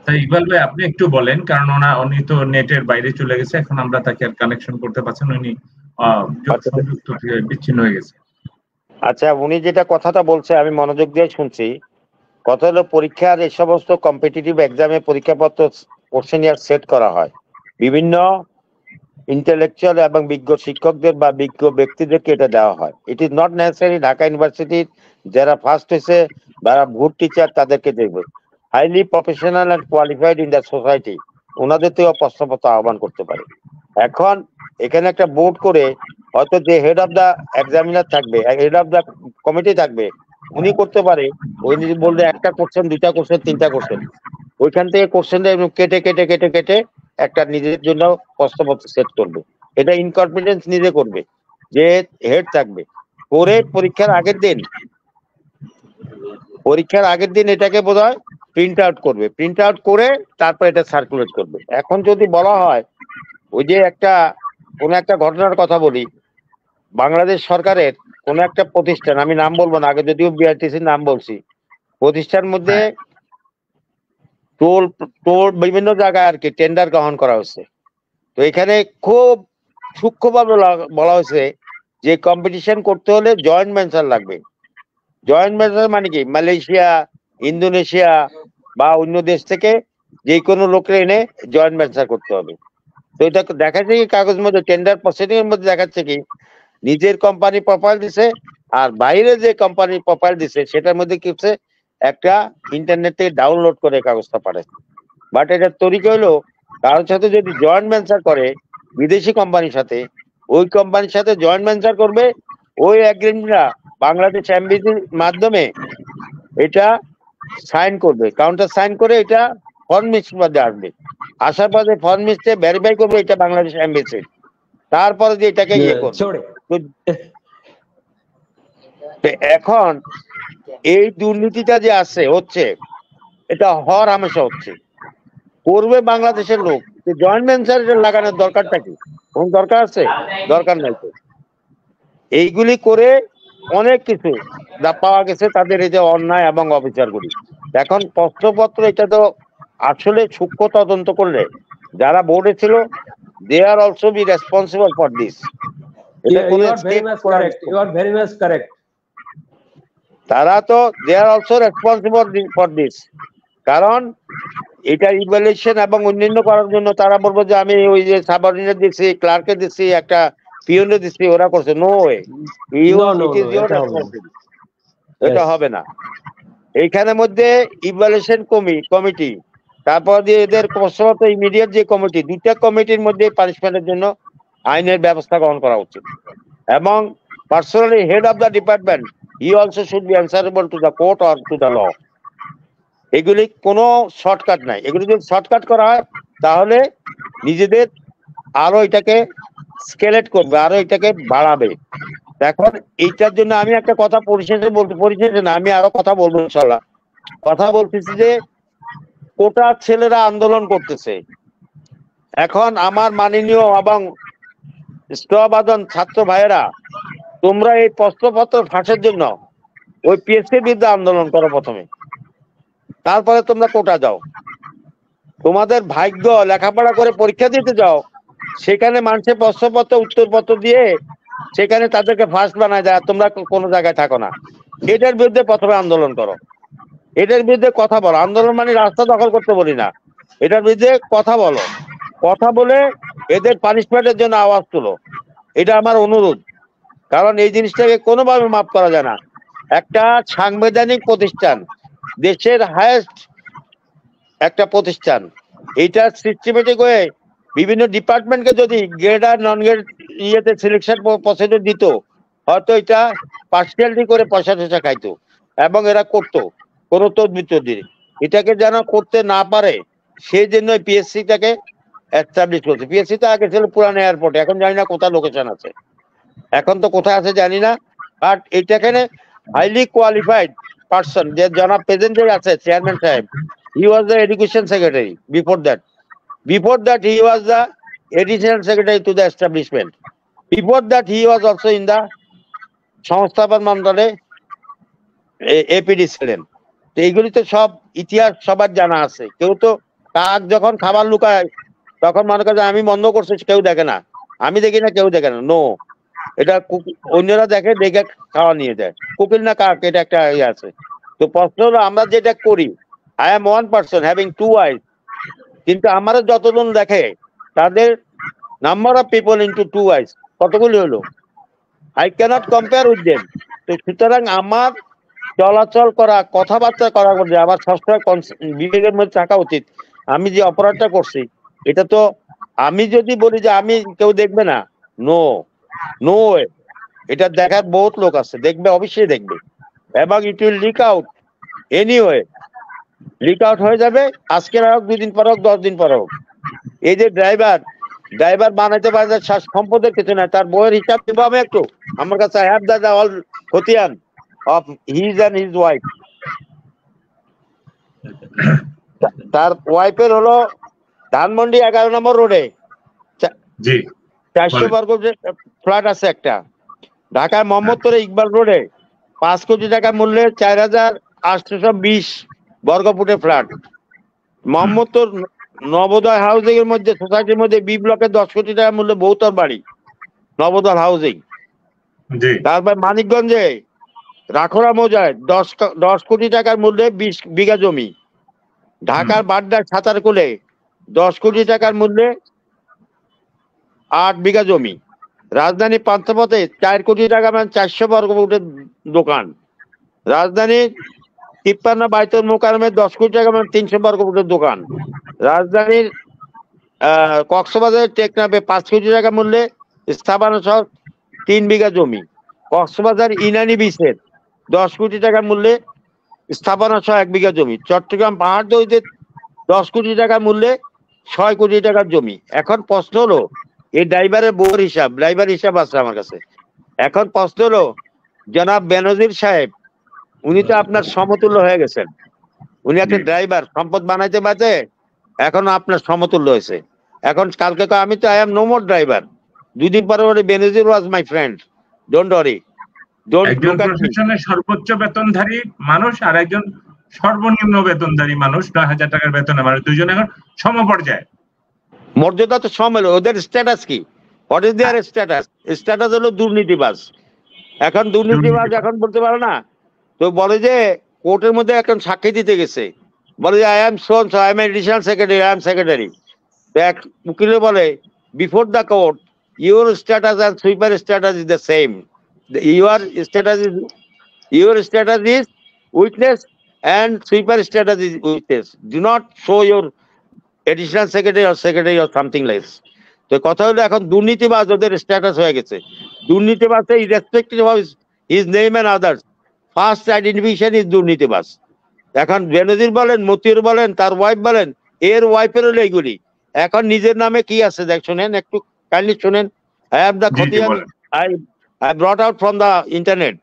তাই ইকবাল ভাই আপনি একটু বলেন, কারণ উনি তো নেটের বাইরে চলে গেছে, এখন আমরা তাকে আর কানেকশন করতে পারছেন, উনি সংযুক্ত থেকে বিচ্ছিন্ন হয়ে গেছে। আচ্ছা, উনি যেটা কথাটা বলছে আমি মনোযোগ দিয়ে শুনছি। কথা হলো, পরীক্ষার এই সমস্ত কম্পিটিটিভ এক্সামে পরীক্ষাপত্র কোশ্চেনিয়ার সেট করা হয় বিভিন্ন ইন্টেলেকচুয়াল এবং বিজ্ঞ শিক্ষকদের বা বিজ্ঞ ব্যক্তিদেরকে এটা দেওয়া হয়। ইট ইজ নট নেসেসারি ঢাকা ইউনিভার্সিটির যারা ফার্স্ট হয়েছে বা গুড টিচার তাদেরকে দেখবে। Highly professional and qualified in the society ওনাদের তো প্রশ্নপত্র আহ্বান করতে পারে। এখন এখানে একটা বোর্ড করে হয়তো যে হেড অফ দ্য এক্সামিনার থাকবে, হেড অফ দ্য কমিটি থাকবে, উনি করতে পারে। উনি বললে একটা কোশ্চেন, 2টা কোশ্চেন, 3টা কোশ্চেন, ওইখান থেকে কোশ্চেনটা কেটে কেটে কেটে কেটে একটা নিজের জন্য প্রশ্নপত্র সেট করবে। এটা ইনকনফিডেন্স নিজে করবে, যে হেড থাকবে করে পরীক্ষার আগের দিন এটাকে বোধহয় প্রিন্ট আউট করবে, প্রিন্ট আউট করে তারপর এটা সার্কুলেট করবে। এখন যদি বলা হয়, ওই যে কোন একটা ঘটনার কথা বলি, বাংলাদেশ সরকারের কোন একটা প্রতিষ্ঠান, আমি নাম বলবো না, আগে যদিও বিআরটিসির নাম বলছি, প্রতিষ্ঠান মধ্যে টোল বিভিন্ন জায়গায় আর কি টেন্ডার গ্রহণ করা হচ্ছে। তো এখানে খুব সূক্ষ্মভাবে বলা হয়েছে যে কম্পিটিশন করতে হলে জয়েন্ট ভেঞ্চার লাগবে। জয়েন্ট ভেঞ্চার মানে কি, মালয়েশিয়া, ইন্দোনেশিয়া বা অন্য দেশ থেকে যে কোনো লোককে এনে জয়েন্ট ভেঞ্চার করতে হবে। তো এটা দেখাচ্ছে কি কাগজ মধ্যে, টেন্ডার প্রসিডিং এর মধ্যে দেখাচ্ছে কি নিজের কোম্পানি প্রোফাইল দিছে আর বাইরে যে কোম্পানি প্রোফাইল দিছে সেটার মধ্যে কি হচ্ছে, একটা ইন্টারনেট থেকে ডাউনলোড করে কাগজটা পাঠাচ্ছে। বাট এটা তরিকা হলো, কারোর সাথে যদি জয়েন্ট ভেঞ্চার করে বিদেশি কোম্পানির সাথে, ওই কোম্পানির সাথে জয়েন্ট ভেঞ্চার করবে, ওই এগ্রিমেন্টটা বাংলাদেশ এমবিসির মাধ্যমে এটা সাইন করবে, কাউন্টার সাইন করে এটা ফরেন মিনিস্ট্রির মধ্যে আসবে। আসার পরে ফরেন মিনিস্ট্রি ভেরিফাই করবে এটা বাংলাদেশ এমবিসি, তারপরে যে এটাকে ইয়ে করবে। এখন এই দুর্নীতিটা যে আছে হচ্ছে, এটা হর হামেশা হচ্ছে, করবে বাংলাদেশের লোক। জয়েন্ট ভেঞ্চার লাগানোর দরকারটা কি, কোন দরকার আছে? দরকার নাই তো। এইগুলি করে অনেক কিছু পাওয়া গেছে তাদের এই যে অন্যায় এবং অবিচারগুলি। এখন প্রশ্নপত্র এটা তো আসলে সূক্ষ্ম তদন্ত করলে যারা বোর্ডে ছিল, they are also be responsible for this. তারা তো they are also responsible for this, কারণ এটা ইভ্যালুয়েশন এবং অন্যান্য করার জন্য তারা বলবো যে আমি ওই যে সাবঅর্ডিনেট দিচ্ছি, ক্লার্কে দিচ্ছি, একটা পিওনে দিচ্ছি, ওরা করছে। নো ওয়ে, এটা হবে না। এইখানে মধ্যে ইভ্যালুয়েশন কমিটি, তারপর দিয়ে এদের প্রশ্নপত্র ইমিডিয়েট যে কমিটি, 2টা কমিটির মধ্যে পানিশমেন্টের জন্য আইনের ব্যবস্থা গ্রহণ করা উচিত। এবং personally head of the department, he also should be answerable to the court or to the law. এগুলি কোনো শর্টকাট নাই। এগুলি যদি শর্টকাট করা হয় তাহলে নিজেদের আরো এটাকে স্কেলেট করবে, আরো এটাকে বাড়াবে। এখন এইটার জন্য আমি একটা কথা পরিশেষে না, আমি আরো কথা বলবো ইনশাল্লাহ। কথা বলতেছি যে কোটার ছেলেরা আন্দোলন করতেছে। এখন আমার মাননীয় এবং স্টবাদন ছাত্র ভাইয়েরা, তোমরা এই প্রশ্নপত্র ফাঁসের জন্য ওই পিএসসির বিরুদ্ধে আন্দোলন করো প্রথমে, তারপরে তোমরা কোটা যাও। তোমাদের ভাগ্য লেখাপড়া করে পরীক্ষা দিতে যাও, সেখানে মানুষের প্রশ্নপত্র উত্তরপত্র দিয়ে সেখানে তাদেরকে ফার্স্ট বানায় যায়, তোমরা কোনো জায়গায় থাকো না। এটার বিরুদ্ধে প্রথমে আন্দোলন করো, এটার বিরুদ্ধে কথা বলো। আন্দোলন মানে রাস্তা দখল করতে বলি না, এটার বিরুদ্ধে কথা বলো, কথা বলে এদের পানিশমেন্টের জন্য আওয়াজ তুলো। এটা আমার অনুরোধ, কারণ এই জিনিসটাকে কোনোভাবে মাফ করা যায় না। একটা সাংবিধানিক প্রতিষ্ঠান, দেশের হায়েস্ট একটা প্রতিষ্ঠান, এইটা সিস্টেমেটিক হয়ে বিভিন্ন ডিপার্টমেন্টকে যদি গ্রেড আর নন গ্রেড ইয়েতে সিলেকশন প্রসিডিউর দিত, হয়তো এটা পার্সিয়ালিটি করে পয়সা টয়সা খাইতো, এবং এরা করতো কোনো তদবির। এটাকে যেন করতে না পারে সেই জন্য পিএসসিটাকে এস্টাবলিশ করছে। পিএসসি তো আগে ছিল পুরানো এয়ারপোর্টে, এখন জানি না কোথায় লোকেশন আছে, এখন তো কোথায় আছে জানি না। বাট এটাখানে হাইলি কোয়ালিফাইড পার্সন, যে জনাব প্রেজেন্ট যে আছে চেয়ারম্যান সাহেব, he was the education secretary before that he was the additional secretary to the establishment. Before that he was also in the সংস্থাপন মন্ডলে এপিডি ছিলেন। তো এইগুলি তো সব ইতিহাস সবার জানা আছে। কেউ তো কাক যখন খাবার লুকায় তখন মনে করে আমি বন্ধ করছি, কেউ দেখে না, আমি দেখি না, কেউ দেখে না। নো, এটা অন্যরা দেখে, দেখে খাওয়া নিয়ে যায়। কুকিল না কাক, এটা একটা ইয়ে আছে। তো প্রশ্ন হলো আমরা যেটা করি, I am one person having two eyes, কিন্তু আমারও যতজন দেখে তাদের number of people into two eyes কতগুলি হলো, I cannot compare with them. তো সুতরাং আমার চলাচল করা, কথাবার্তা করা করছে আমার সবসময় বিবেকের মধ্যে থাকা উচিত। আমি যে অপরাধটা করছি, এটা তো আমি যদি বলি যে আমি কেউ দেখবে না, নো নো, এটা দেখার বহুত লোক আছে, দেখবে, অবশ্যই দেখবে, এবং it will leak out anyway, leak out হয়ে যাবে। আজকে হোক, 2 দিন পর হোক, 10 দিন পর হোক। এই যে ড্রাইভার বানাইতে পারে সম্পদের কিছু না, তার বইয়ের হিসাব দেবো আমি একটু। আমার কাছে আই হ্যাভ দ্য অল খতিয়ান of his and his wife. তার ওয়াইফের হলো ধানমন্ডি 11 নম্বর রোডে 400 বর্গ ফ্ল্যাট আছে একটা। ঢাকায় মোহাম্মদপুরে ইকবাল রোডে 5 কোটি টাকা মূল্যে 4820 বর্গফুটের ফ্ল্যাট। মোহাম্মদপুর নবোদয় হাউজিং এর মধ্যে, সোসাইটির মধ্যে বি ব্লকে 10 কোটি টাকা মূল্যে বহুতল বাড়ি, নবোদয় হাউজিং। তারপর মানিকগঞ্জে রাখোরা মৌজায় 10 কোটি টাকার মূল্যে 20 বিঘা জমি। ঢাকার বাড্ডার সাঁতারকুলে 10 কোটি টাকার মূল্যে 8 বিঘা জমি। রাজধানী পান্থপথে 4 কোটি টাকা মানে 400 বর্গফুটের দোকান। রাজধানী 53 বাইতুল মোকাররমে 10 কোটি টাকা মানে 300 বর্গফুটের দোকান। রাজধানীর কক্সবাজারের টেকনাফে 5 কোটি টাকা মূল্যে স্থাপনা সহ 3 বিঘা জমি। কক্সবাজার ইনানি বিচের 10 কোটি টাকা মূল্যে স্থাপনা সহ 1 বিঘা জমি। চট্টগ্রাম পাহাড়তলীতে 10 কোটি টাকা মূল্যে 6 কোটি টাকার জমি। এখন প্রশ্ন হলো, এই ড্রাইভারের বউর ড্রাইভার হিসাব আছে আমার কাছে। এখন প্রশ্ন হলো, জনাব বেনজির সাহেব, উনি তো আপনার সমতুল্য হয়ে গেছেন। উনি একটা ড্রাইভার, সম্পদ বানাইতে বাঁচে, এখন আপনার সমতুল্য হয়েছে। এখন কালকে তো আমি তো I am no more driver, 2 দিন পরে বলে বেনজির ওয়াজ মাই ফ্রেন্ড, ডোন্ট ওয়ারি। প্রশাসনের সর্বোচ্চ বেতনধারী মানুষ আর একজন সর্বনিম্ন বেতনধারী মানুষ, 9,000 টাকার বেতনে মানুষ, দুইজন এখন সমপর্যায়ে। মর্যাদা তো সম হলো। ওদের স্ট্যাটাস কি? What is their status? Status হলো দুর্নীতিবাজ। এখন দুর্নীতিবাজ এখন বলতে পারে না, তো বলে যে কোর্টের মধ্যে এখন সাক্ষী দিতে গেছে, বলে যে I am so I am additional secretary, I am secretary. এক উকিলে বলে, before the court your status and sweeper status is the same. Your status is witness and sweeper status is witness. Do not show your additional secretary or something less. তো কথা হলো, এখন দুর্নীতিবাজ ওদের status হয়ে গেছে। দুর্নীতিবাজ irrespective of his name and others, first identification is দুর্নীতিবাজ। এখন বেনজির বলেন, মতিউর বলেন, তার ওয়াইফ বলেন, এর ওয়াইফের হলো এইগুলি। এখন নিজের নামে কি আছে দেখ, শুনেন একটু কাইন্ডলি শুনেন। I have the খতিয়ান, I brought out from the internet.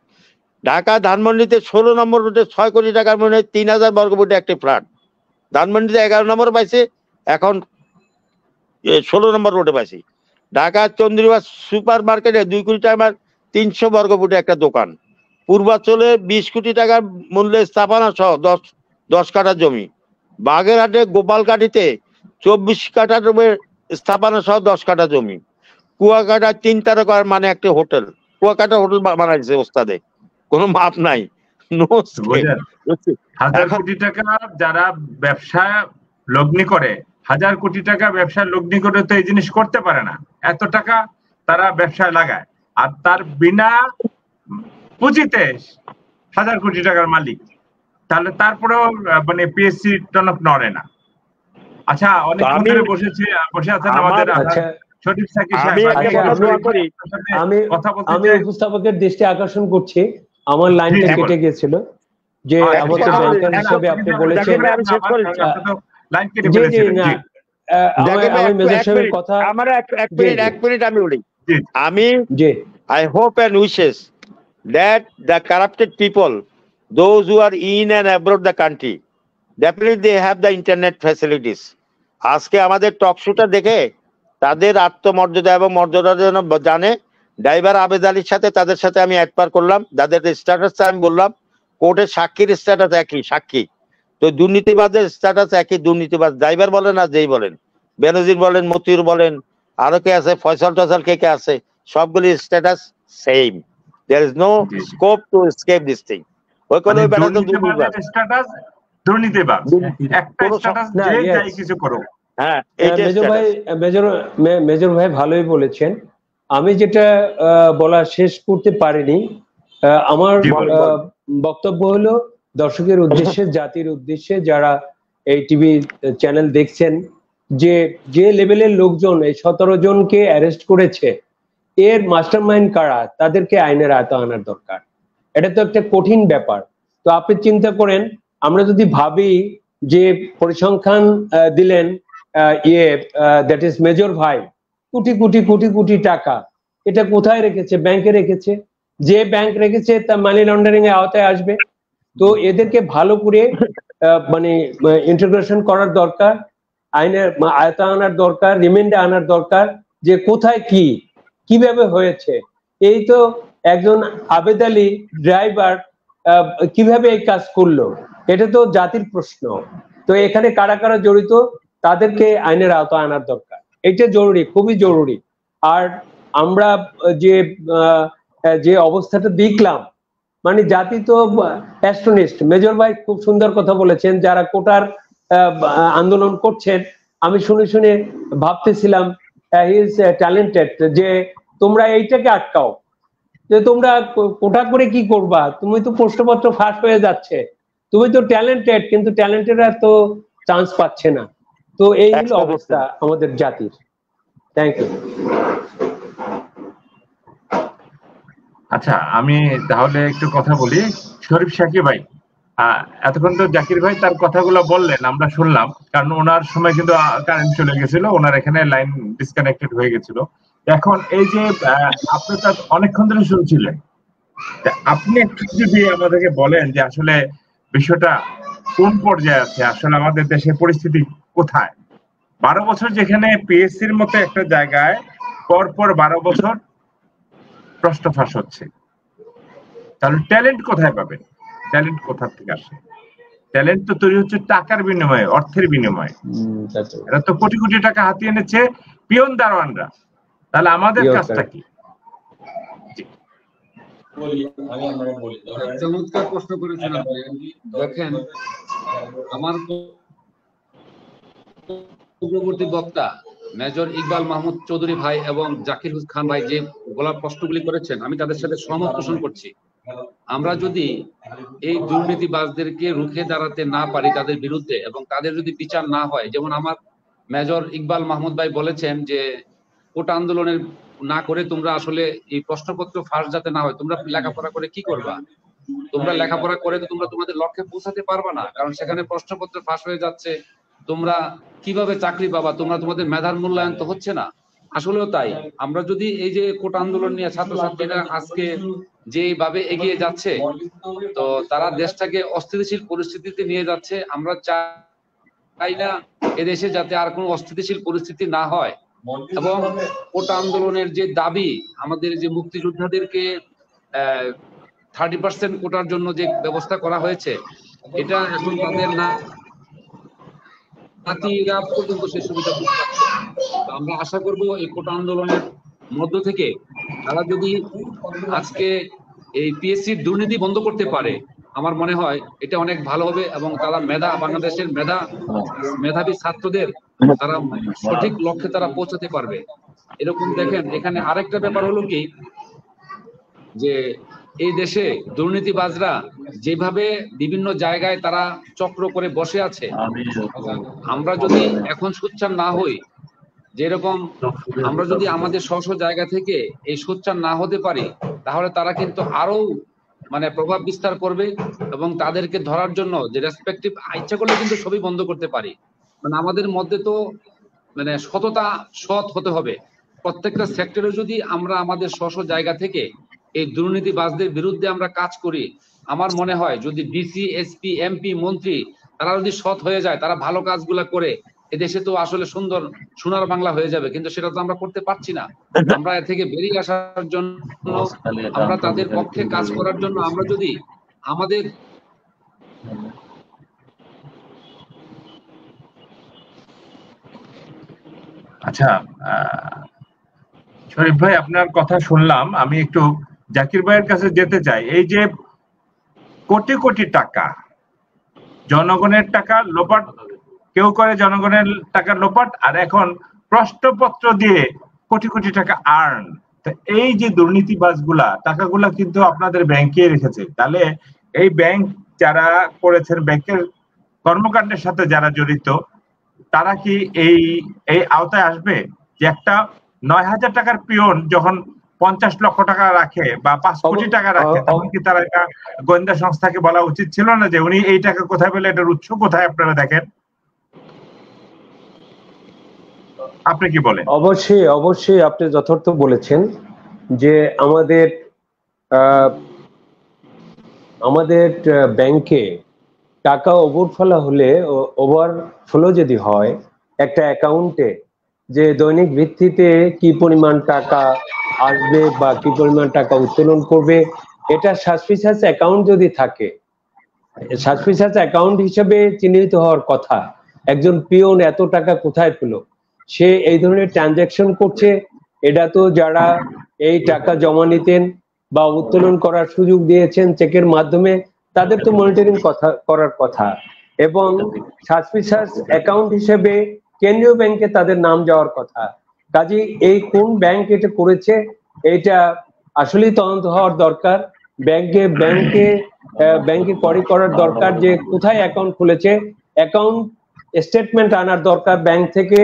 Dhaka ধানমন্ডিতে 16 নম্বর রোডে 6 কোটি টাকার মনে 3000 বর্গফুটে একটি ফ্ল্যাট। ধানমন্ডিতে 11 নম্বর পাইছে, এখন 16 নম্বর রোডে পাইছি। ঢাকা চন্দ্রিমা সুপার মার্কেটে 2 কোটি টাকার 300 বর্গফুটে একটা দোকান। পূর্বাঞ্চলে 20 কোটি টাকার মূল্যে স্থাপনা সহ 10 কাঠা জমি। বাগেরহাটে গোপালকাঠিতে 24 কাঠা জমির স্থাপনা সহ 10 কাঠা জমি। কুয়াকাটা 3 তারকার মানে একটা হোটেল, কুয়াকাটা হোটেল বানাইছে ওস্তাদে, কোনো মাপ নাই। হাজার কোটি টাকা যারা ব্যবসা লগ্নি করে, 1000 কোটি টাকা ব্যবসা লগ্নি করে তো এই জিনিস করতে পারে না। এত টাকা তারা ব্যবসায় লাগায়, আর তার বিনা পুঁজিতে 1000 কোটি টাকার মালিক, তাহলে তারপরেও মানে পিএসসি টনক নড়ে না। আচ্ছা, অনেক ধরে বসে আছেন আমাদের শরীফ সাকি সাহেব। আমি উপস্থাপকের দৃষ্টি আকর্ষণ করছি, আমার লাইনটা কেটে গিয়েছিল যে আমাকে ব্যাংকার হিসেবে আপনি বলেছেন। আমি মেজর সাহেবের কথা, আমার এক মিনিট আমি বলি। I hope and wishes that the corrupted people, those who are in and abroad the country, definitely they have the internet facilities. আজকে আমাদের টক শোটা দেখে তাদের আত্মমর্যাদা এবং মর্যাদার জন্য জানে। ড্রাইভার আবেদ আলীর সাথে তাদের সাথে আমি একবার করলাম, তাদের স্ট্যাটাস আমি বললাম, কোর্টের সাক্ষীর স্ট্যাটাস একই সাক্ষী। তো দুর্নীতিবাদের স্ট্যাটাস একই, দুর্নীতিবাদ ড্রাইভার বলেন আর যেই বলেন, বেনজির বলেন, মতিউর বলেন, আরো কে আছে, ফয়সাল টয়সাল কে আছে, সবগুলি status same. There is no scope to escape this thing. ওই কোন দুর্নীতিবাদ একটা স্ট্যাটাস যে যাই কিছু করো। হ্যাঁ, মেজর ভাই ভালোই বলেছেন। আমি যেটা বলা শেষ করতে পারিনি, আমার বক্তব্য হলো দর্শকের উদ্দেশ্যে, জাতির উদ্দেশ্যে, যারা এই টিভি চ্যানেল দেখছেন, যে লেভেলের লোকজন এই 17 জনকে অ্যারেস্ট করেছে, এর মাস্টারমাইন্ড কারা, তাদেরকে আইনের আওতায় আনার দরকার। এটা তো একটা কঠিন ব্যাপার। তো আপনি চিন্তা করেন, আমরা যদি ভাবি যে পরিসংখ্যান দিলেন দ্যাট ইজ মেজর ভাই, কোটি কোটি কোটি কোটি টাকা, এটা কোথায় রেখেছে? ব্যাংকে রেখেছে। যে ব্যাংক রেখেছে তা মানি লন্ডারিং এর আওতায় আসবে। তো এদেরকে ভালো করে মানে ইন্টিগ্রেশন করার দরকার, আইনের আওতায় আনার দরকার, রিমান্ডে আনার দরকার, যে কোথায় কি কিভাবে হয়েছে। এই তো একজন আবেদ আলী ড্রাইভার কিভাবে এই কাজ করলো, এটা তো জাতির প্রশ্ন। তো এখানে কারা কারা জড়িত, তাদেরকে আইনের আওতায় আনার দরকার। এটা জরুরি, খুবই জরুরি। আর আমরা যে অবস্থাটা দেখলাম, মানে জাতি তো অ্যাস্ট্রনিস্ট। মেজর ভাই খুব সুন্দর কথা বলেছেন, যারা কোটার আন্দোলন করছেন, আমি শুনে শুনে ভাবতেছিলাম হি ইজ ট্যালেন্টেড, যে তোমরা এইটাকে আটকাও, যে তোমরা কোটা করে কি করবা, তুমি তো প্রশ্নপত্র ফাঁস হয়ে যাচ্ছে, তুমি তো ট্যালেন্টেড, কিন্তু ট্যালেন্টেডরা তো চান্স পাচ্ছে না। তো এই হলো অবস্থা আমাদের জাতির। Thank you. আচ্ছা, আমি তাহলে একটু কথা বলি। শরীফ সাকি ভাই, এতক্ষণ তো জাকির ভাই তার কথাগুলো বললেন, আমরা শুনলাম, কারণ ওনার সময় কিন্তু কারেন্ট চলে গেছিল, ওনার এখানে লাইন ডিসকানেক্টেড হয়ে গেছিল। এখন এই যে আপনি তো অনেকক্ষণ ধরে শুনছিলেন, আপনি একটু যদি আমাদেরকে বলেন যে আসলে বিষয়টা কোন পর্যায়ে আছে, আসলে আমাদের দেশের পরিস্থিতি কোথায়? 12 বছর যেখানে পিএসসির মতো একটা জায়গায় পরপর 12 বছর প্রশ্ন ফাঁস হচ্ছে, তাহলে ট্যালেন্ট কোথায় পাবেন? ট্যালেন্ট কোথা থেকে আসে? ট্যালেন্ট তো তৈরি হচ্ছে টাকার বিনিময়ে, অর্থের বিনিময়ে। এরা তো কোটি কোটি টাকা হাতিয়ে এনেছে পিয়ন দারোয়ানরা। তাহলে আমাদের কাজটা কি? চমৎকার প্রশ্ন করেছেন আপনি। দেখেন, আমার পূর্ববর্তী বক্তা মেজর ইকবাল মাহমুদ চৌধুরী ভাই এবং জাকির খান ভাই যে গোলাপ প্রশ্নগুলি করেছেন, আমি তাদের সাথে সহমত পোষণ করছি। আমরা যদি এই দুর্নীতিবাজদেরকে রুখে দাঁড়াতে না পারি তাদের বিরুদ্ধে, এবং তাদের যদি বিচার না হয়, যেমন আমার মেজর ইকবাল মাহমুদ ভাই বলেছেন যে কোটা আন্দোলনের না করে তোমরা আসলে এই প্রশ্নপত্র ফাঁস যাতে না হয়, তোমরা লেখাপড়া করে কি করবা? তোমরা লেখাপড়া করে তো তোমরা তোমাদের লক্ষ্যে পৌঁছাতে পারবে না, কারণ সেখানে প্রশ্নপত্র ফাঁস হয়ে যাচ্ছে। তোমরা কিভাবে চাকরি পাবা? তোমরা তোমাদের মেধার মূল্যায়ন তো হচ্ছে না। আসলেও তাই। আমরা যদি এই যে কোটা আন্দোলন নিয়ে ছাত্রছাত্রীরা আজকে যেভাবে এগিয়ে যাচ্ছে, তো তারা দেশটাকে অস্থিতিশীল পরিস্থিতিতে নিয়ে যাচ্ছে। আমরা চাই না এদেশে যাতে আর কোনো অস্থিতিশীল পরিস্থিতি না হয়, এবং কোটা আন্দোলনের যে দাবি, আমাদের যে মুক্তিযোদ্ধাদেরকে 30% কোটার জন্য যে ব্যবস্থা করা হয়েছে, এটা এখন তাদের নাতিরা পর্যন্ত সেই সুবিধা বুঝতে পারছে। আমরা আশা করব এই কোটা আন্দোলনের মধ্য থেকে তারা যদি আজকে এই পিএসসির দুর্নীতি বন্ধ করতে পারে, আমার মনে হয় এটা অনেক ভালো হবে, এবং তারা বাংলাদেশের মেধাবী ছাত্রদের তারা সঠিক লক্ষ্যে তারা পৌঁছাতে পারবে। এরকম দেখেন, এখানে আরেকটা ব্যাপার হলো কি, যে এই দেশে দুর্নীতিবাজরা যেভাবে বিভিন্ন জায়গায় তারা চক্র করে বসে আছে, আমরা যদি এখন সোচ্চার না হই, যেরকম আমরা যদি আমাদের স্ব জায়গা থেকে এই সোচ্চার না হতে পারি, তাহলে তারা কিন্তু আরো প্রভাব বিস্তার করবে, এবং তাদেরকে ধরার জন্য যে রেসপেক্টিভ ইচ্ছা করলে কিন্তু সবই বন্ধ করতে পারি। আমাদের মধ্যে তো সৎ হতে হবে। প্রত্যেকটা সেক্টরে যদি আমরা আমাদের স্ব জায়গা থেকে এই দুর্নীতিবাজদের বিরুদ্ধে আমরা কাজ করি, আমার মনে হয় যদি ডিসি, এসপি, এমপি, মন্ত্রী তারা যদি সৎ হয়ে যায়, তারা ভালো কাজগুলা করে, এদেশে তো আসলে সুন্দর সোনার বাংলা হয়ে যাবে। কিন্তু সেটা তো আমরা করতে পারছি না। আমরা এ থেকে বেরিয়ে আসার জন্য, আমরা তাদের পক্ষে কাজ করার জন্য, আমরা যদি আমাদের আচ্ছা, শরীফ ভাই আপনার কথা শুনলাম, আমি একটু জাকির ভাইয়ের কাছে যেতে চাই। এই যে কোটি কোটি টাকা জনগণের টাকা লোপাট কেউ করে, জনগণের টাকা লোপাট, আর এখন প্রশ্নপত্র দিয়ে কোটি কোটি টাকা আর্ন। এই যে দুর্নীতিবাজগুলা টাকাগুলা কিন্তু আপনাদের ব্যাংকে রেখেছে, তাহলে এই ব্যাংক যারা করেছেন, ব্যাংকের কর্মকাণ্ডের সাথে যারা জড়িত, তারা কি এই আওতায় আসবে? যে একটা 9,000 টাকার পিয়ন যখন 50 লক্ষ টাকা রাখে বা 5 কোটি টাকা রাখে, তখন কি তারা একটা গোয়েন্দা সংস্থাকে বলা উচিত ছিল না যে উনি এই টাকা কোথায় পেলে, এটার উৎস কোথায়, আপনারা দেখেন? আপনি কি বলেন? অবশ্যই অবশ্যই আপনি যথার্থ বলেছেন যে আমাদের ব্যাংকে টাকা ওভারফ্লো হলে, ওভারফ্লো যদি হয় একটা অ্যাকাউন্টে, যে দৈনিক ভিত্তিতে কি পরিমাণ টাকা আসবে বা কি পরিমাণ টাকা উত্তোলন করবে, এটা সাসপিশাস অ্যাকাউন্ট যদি থাকে, সাসপিশাস অ্যাকাউন্ট হিসেবে চিহ্নিত হওয়ার কথা। একজন পিয়ন এত টাকা কোথায় পেল, সে এই ধরনের ট্রানজাকশন করছে, এটা তো যারা এই টাকা জমা নিতেন বা উত্তোলন করার সুযোগ দিয়েছেন চেকের মাধ্যমে, তাদের তো মনিটরিং করার কথা, এবং সাসপিশাস অ্যাকাউন্ট হিসেবে কেন্দ্রীয় ব্যাংকে তাদের নাম যাওয়ার কথা। কাজে এই কোন ব্যাংক এটা করেছে, এটা আসলেই তদন্ত হওয়ার দরকার। ব্যাংকে করার দরকার যে কোথায় অ্যাকাউন্ট খুলেছে, অ্যাকাউন্ট স্টেটমেন্ট আনার দরকার ব্যাংক থেকে।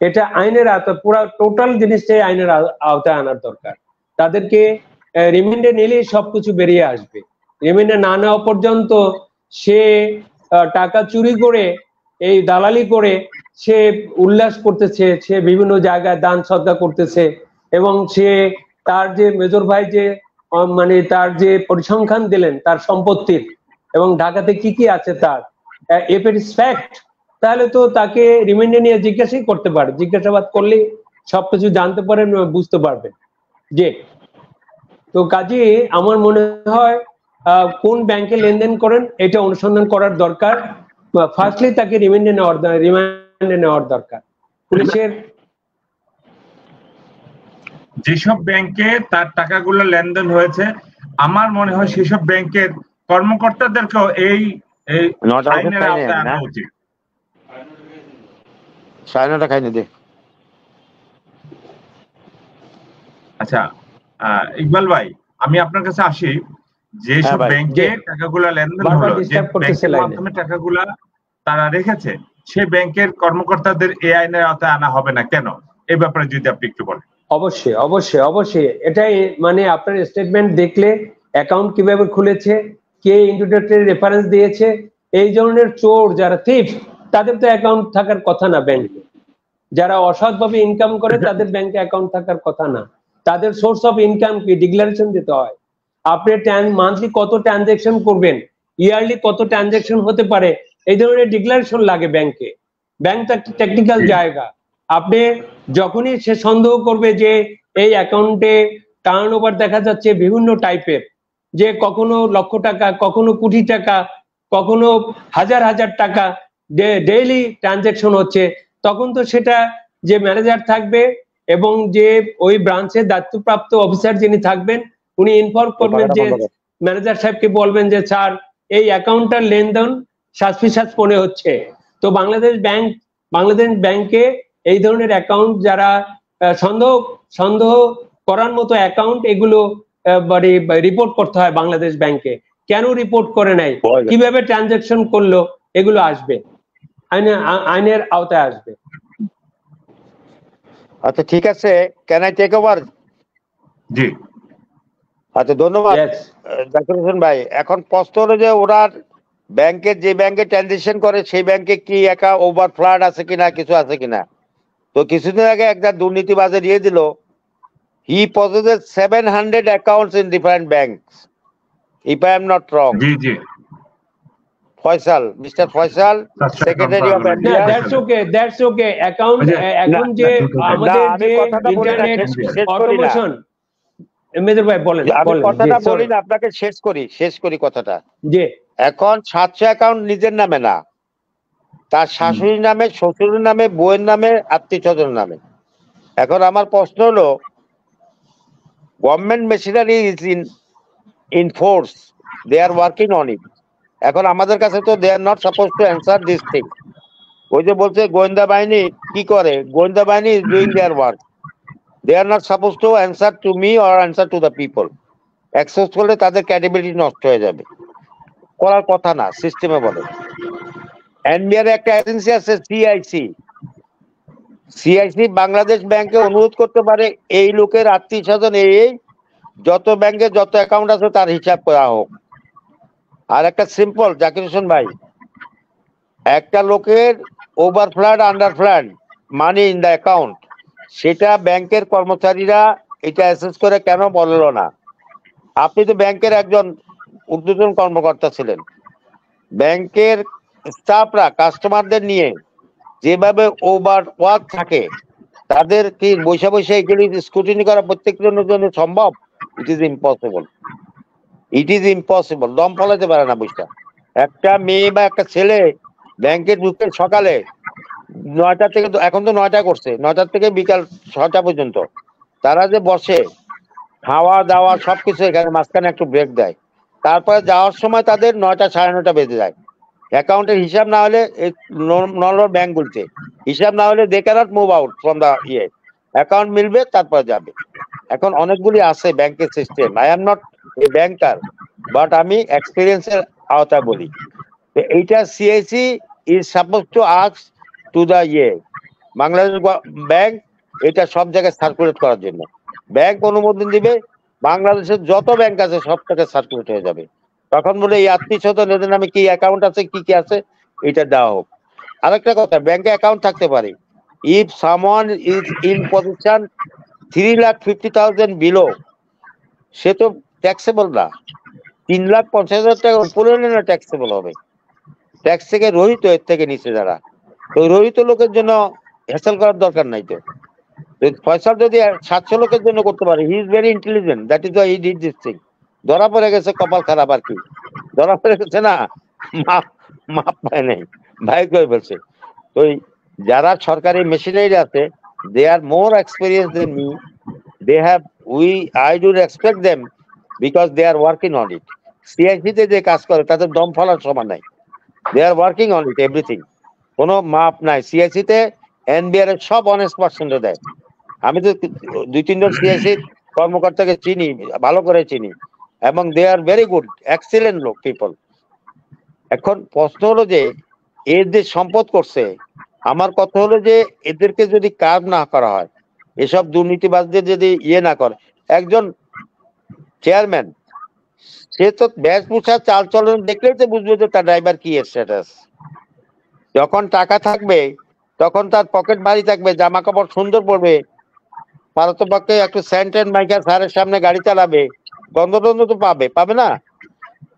এটা আইনের আওতায়, পুরো টোটাল জিনিসটাই আইনের আওতায় আনার দরকার। তাদেরকে রিমান্ডে নিলেই সবকিছু বেরিয়ে আসবে। রিমান্ডে না নেওয়া পর্যন্ত সে টাকা চুরি করে, এই দালালি করে সে উল্লাস করতেছে, সে বিভিন্ন জায়গায় দান সদ্গা করতেছে, এবং সে তার যে মেজর ভাই যে তার যে পরিসংখ্যান দিলেন তার সম্পত্তির, এবং ঢাকাতে কি কি আছে তার, if it is fact, তাহলে তো তাকে রিমান্ডে নিয়ে জিজ্ঞাসাই করতে পারে, জিজ্ঞাসাবাদ করলে সবকিছু জানতে পারেন, বুঝতে পারবেন। যে তো কাজে আমার মনে হয় কোন ব্যাংকে লেনদেন করেন এটা অনুসন্ধান করার দরকার। ফার্স্টলি তাকে রিমান্ডে নেওয়ার দরকার। পুলিশের যেসব ব্যাংকে তার টাকাগুলো লেনদেন হয়েছে, আমার মনে হয় সেসব ব্যাংকের কর্মকর্তাদেরকেও এই আইনের আওতায় আনা উচিত। আচ্ছা, ইকবাল ভাই, আমি আপনার কাছে আসি। যেসব ব্যাংকে টাকাগুলা লেনদেন হলো, যে ব্যাংকের মাধ্যমে টাকাগুলা তারা রেখেছে, সে ব্যাংকের কর্মকর্তাদের এই আইনের আওতায় আনা হবে না কেন? এই ব্যাপারে যদি আপনি একটু বলেন। অবশ্যই এটাই, আপনার স্টেটমেন্ট দেখলে অ্যাকাউন্ট কিভাবে খুলেছে, কে ইন্ট্রোডাক্টরি রেফারেন্স দিয়েছে, এই ধরনের চোর যারা থিফ, তাদের তো অ্যাকাউন্ট থাকার কথা না ব্যাংকে। যারা অসৎভাবে ইনকাম করে তাদের ব্যাংকে অ্যাকাউন্ট থাকার কথা না। তাদের সোর্স অফ ইনকাম কি, ডিক্লারেশন দিতে হয়। আপনি মান্থলি কত ট্রানজেকশন করবেন, ইয়ারলি কত ট্রানজেকশন হতে পারে, এই ধরনের ডিক্লারেশন লাগে ব্যাংকে। ব্যাংক তো একটা টেকনিক্যাল জায়গা। আপনি যখনই সে সন্দেহ করবে যে এই অ্যাকাউন্টে টার্ন ওভার দেখা যাচ্ছে বিভিন্ন টাইপের, যে কখনো লক্ষ টাকা, কখনো কোটি টাকা, কখনো হাজার হাজার টাকা ডেইলি ট্রানজেকশন হচ্ছে, তখন তো সেটা যে ম্যানেজার থাকবে এবং যে ওই ব্রাঞ্চের দায়িত্বপ্রাপ্ত অফিসার যিনি থাকবেন, উনি ইনফর্ম করবেন, যে ম্যানেজার সাহেবকে বলবেন যে স্যার এই অ্যাকাউন্টটার লেনদেন সাসপিশাস মনে হচ্ছে। তো বাংলাদেশ ব্যাংকে এই ধরনের অ্যাকাউন্ট যারা সন্দেহ করার মতো অ্যাকাউন্ট, এগুলো রিপোর্ট করতে হয় বাংলাদেশ ব্যাংকে। কেন রিপোর্ট করে নাই, কিভাবে ট্রানজাকশন করলো, এগুলো আসবে আইনের আওতায় আসবে। আচ্ছা ঠিক আছে, ক্যান আই টেক ওভার? জি আচ্ছা ধন্যবাদ জাকির হোসেন ভাই। এখন প্রশ্ন হলো যে ওনার ব্যাংকের, যে ব্যাংকে ট্রানজেকশন করে সেই ব্যাংকে কি একা ওভারফ্লাড আছে কিনা, কিছু আছে কিনা। তো কিছুদিন আগে একটা দুর্নীতিবাজে দিয়ে দিল, হি possesses 700 accounts in different banks, if I am not wrong. G G Faisal, mister Faisal, secretary of India. That's okay account. এখন যে আমাদের যে ইন্টারনেট কর্পোরেশন, মেজর ভাই বলেন, আমি কথাটা বলি না, আপনাকে শেষ করি কথাটা। জি, এখন 700 অ্যাকাউন্ট নিজের নামে না, তার শাশুড়ির নামে, শ্বশুরের নামে, বউয়ের নামে, আত্মীয় স্বজনের নামে। এখন আমার প্রশ্ন হলো, government machinery is in force, they are working on it. এখন আমাদের কাছে তো they are not suppose to answer this thing. ওই যে বলছে গোয়েন্দা বাহিনী কি করে, গোয়েন্দা বাহিনী is doing their work, they are not suppose to answer to me or answer to the people. Access করলে তাদের ক্রেডিবিলিটি নষ্ট হয়ে যাবে, করার কথা না, সিস্টেমে বলে। এনবিআর একটা এজেন্সি আছে সিআইসি, বাংলাদেশ ব্যাংকে অনুরোধ করতে পারে এই লোকের আত্মীয় স্বজন এই যত ব্যাংকে যত অ্যাকাউন্ট আছে তার হিসাব করা হোক। আর একটা সিম্পল, জাকির হোসেন ভাই, একটা লোকের ওভারফ্লাড আন্ডারফ্লাড মানি ইন দ্য অ্যাকাউন্ট, সেটা ব্যাংকের কর্মচারীরা এটা অ্যাসেস করে কেন বললো না? আপনি তো ব্যাংকের একজন ঊর্ধ্বতন কর্মকর্তা ছিলেন, ব্যাংকের স্টাফরা কাস্টমারদের নিয়ে যেভাবে ওভার ওয়ার্ক থাকে, তাদের কি বৈশা এগুলি স্ক্রুটিনি করা প্রত্যেকজনের জন্য সম্ভব? It is impossible. দম ফলাতে পারে না বৈশা। একটা মেয়ে বা একটা ছেলে ব্যাংকে ঢুকে সকালে 9টা থেকে, এখন তো 9টা করছে, 9টা থেকে বিকাল 6টা পর্যন্ত তারা যে বসে, খাওয়া দাওয়া সবকিছু এখানে, মাঝখানে একটু ব্রেক দেয়, তারপরে যাওয়ার সময় তাদের 9টা 9:30 বেজে যায়। অ্যাকাউন্টের হিসাব না হলে, নর্মাল ব্যাংক বলছে, হিসাব না হলে they cannot move out from the account মিলবে তারপর যাবে। এখন অনেকগুলি আছে ব্যাংকের system. I am not a banker, but আমি এক্সপিরিয়েন্সের আওতায় বলি। এইটা CIC is suppose to ask to the Bangladesh bank, এটা সব জায়গায় সার্কুলেট করার জন্য ব্যাংক অনুমোদন দিবে, বাংলাদেশের যত ব্যাংক আছে সব জায়গায় সার্কুলেট হয়ে যাবে। তখন বলে এই আত্মীয় স্বজন এদের নামে কি অ্যাকাউন্ট আছে, কি কি আছে, এটা দেওয়া হোক। আরেকটা কথা, ব্যাংকে অ্যাকাউন্ট থাকতে পারে, if someone is in position 3,50,000 below, সে তো ট্যাক্সেবল না। 3,50,000 টাকা উপরে হলে না ট্যাক্সেবল হবে, ট্যাক্স থেকে রহিত, এর থেকে নিচে যারা, তো রহিত লোকের জন্য হ্যাসেল করার দরকার নাই। তো ফয়সাল যদি 700 লোকের জন্য করতে পারে, he is very intelligent, that is why he did this thing. ধরা পড়ে গেছে, কপাল খারাপ আর কি, ধরা পড়ে গেছে না, মাপ পায় নাই, ভাই করে ফেলছে। তো যারা সরকারি মেশিনারি আছে, they are more experience than me, they have I do respect them because they are working on it. CIC তে যে কাজ করে তাদের দম ফলার সমান নাই, they are working on it everything, কোনো মাপ নাই। CIC তে এনবিআর এর সব অনেস্ট পার্সেন্টে দেয়। আমি তো 2-3 জন CIC কর্মকর্তাকে চিনি, ভালো করে চিনি, এবং দে আর ভেরি গুড, এক্সিলেন্ট লোক পিপল। এখন প্রশ্ন হলো যে এদের সম্পদ করছে, আমার কথা হলো যে এদেরকে যদি কাজ না করা হয়, এসব দুর্নীতিবাজদের যদি না করে, একজন চেয়ারম্যান সে তো বেশভূষা চাল চলন দেখলেই তো বুঝবে যে তার ড্রাইভার কি স্ট্যাটাস। যখন টাকা থাকবে তখন তার পকেট ভারী থাকবে, জামা কাপড় সুন্দর পরবে, পারতপক্ষে একটু স্যান্ট অ্যান্ড মাইকা স্যারের সামনে গাড়ি চালাবে, গন্ধ টন্ধ তো পাবে না।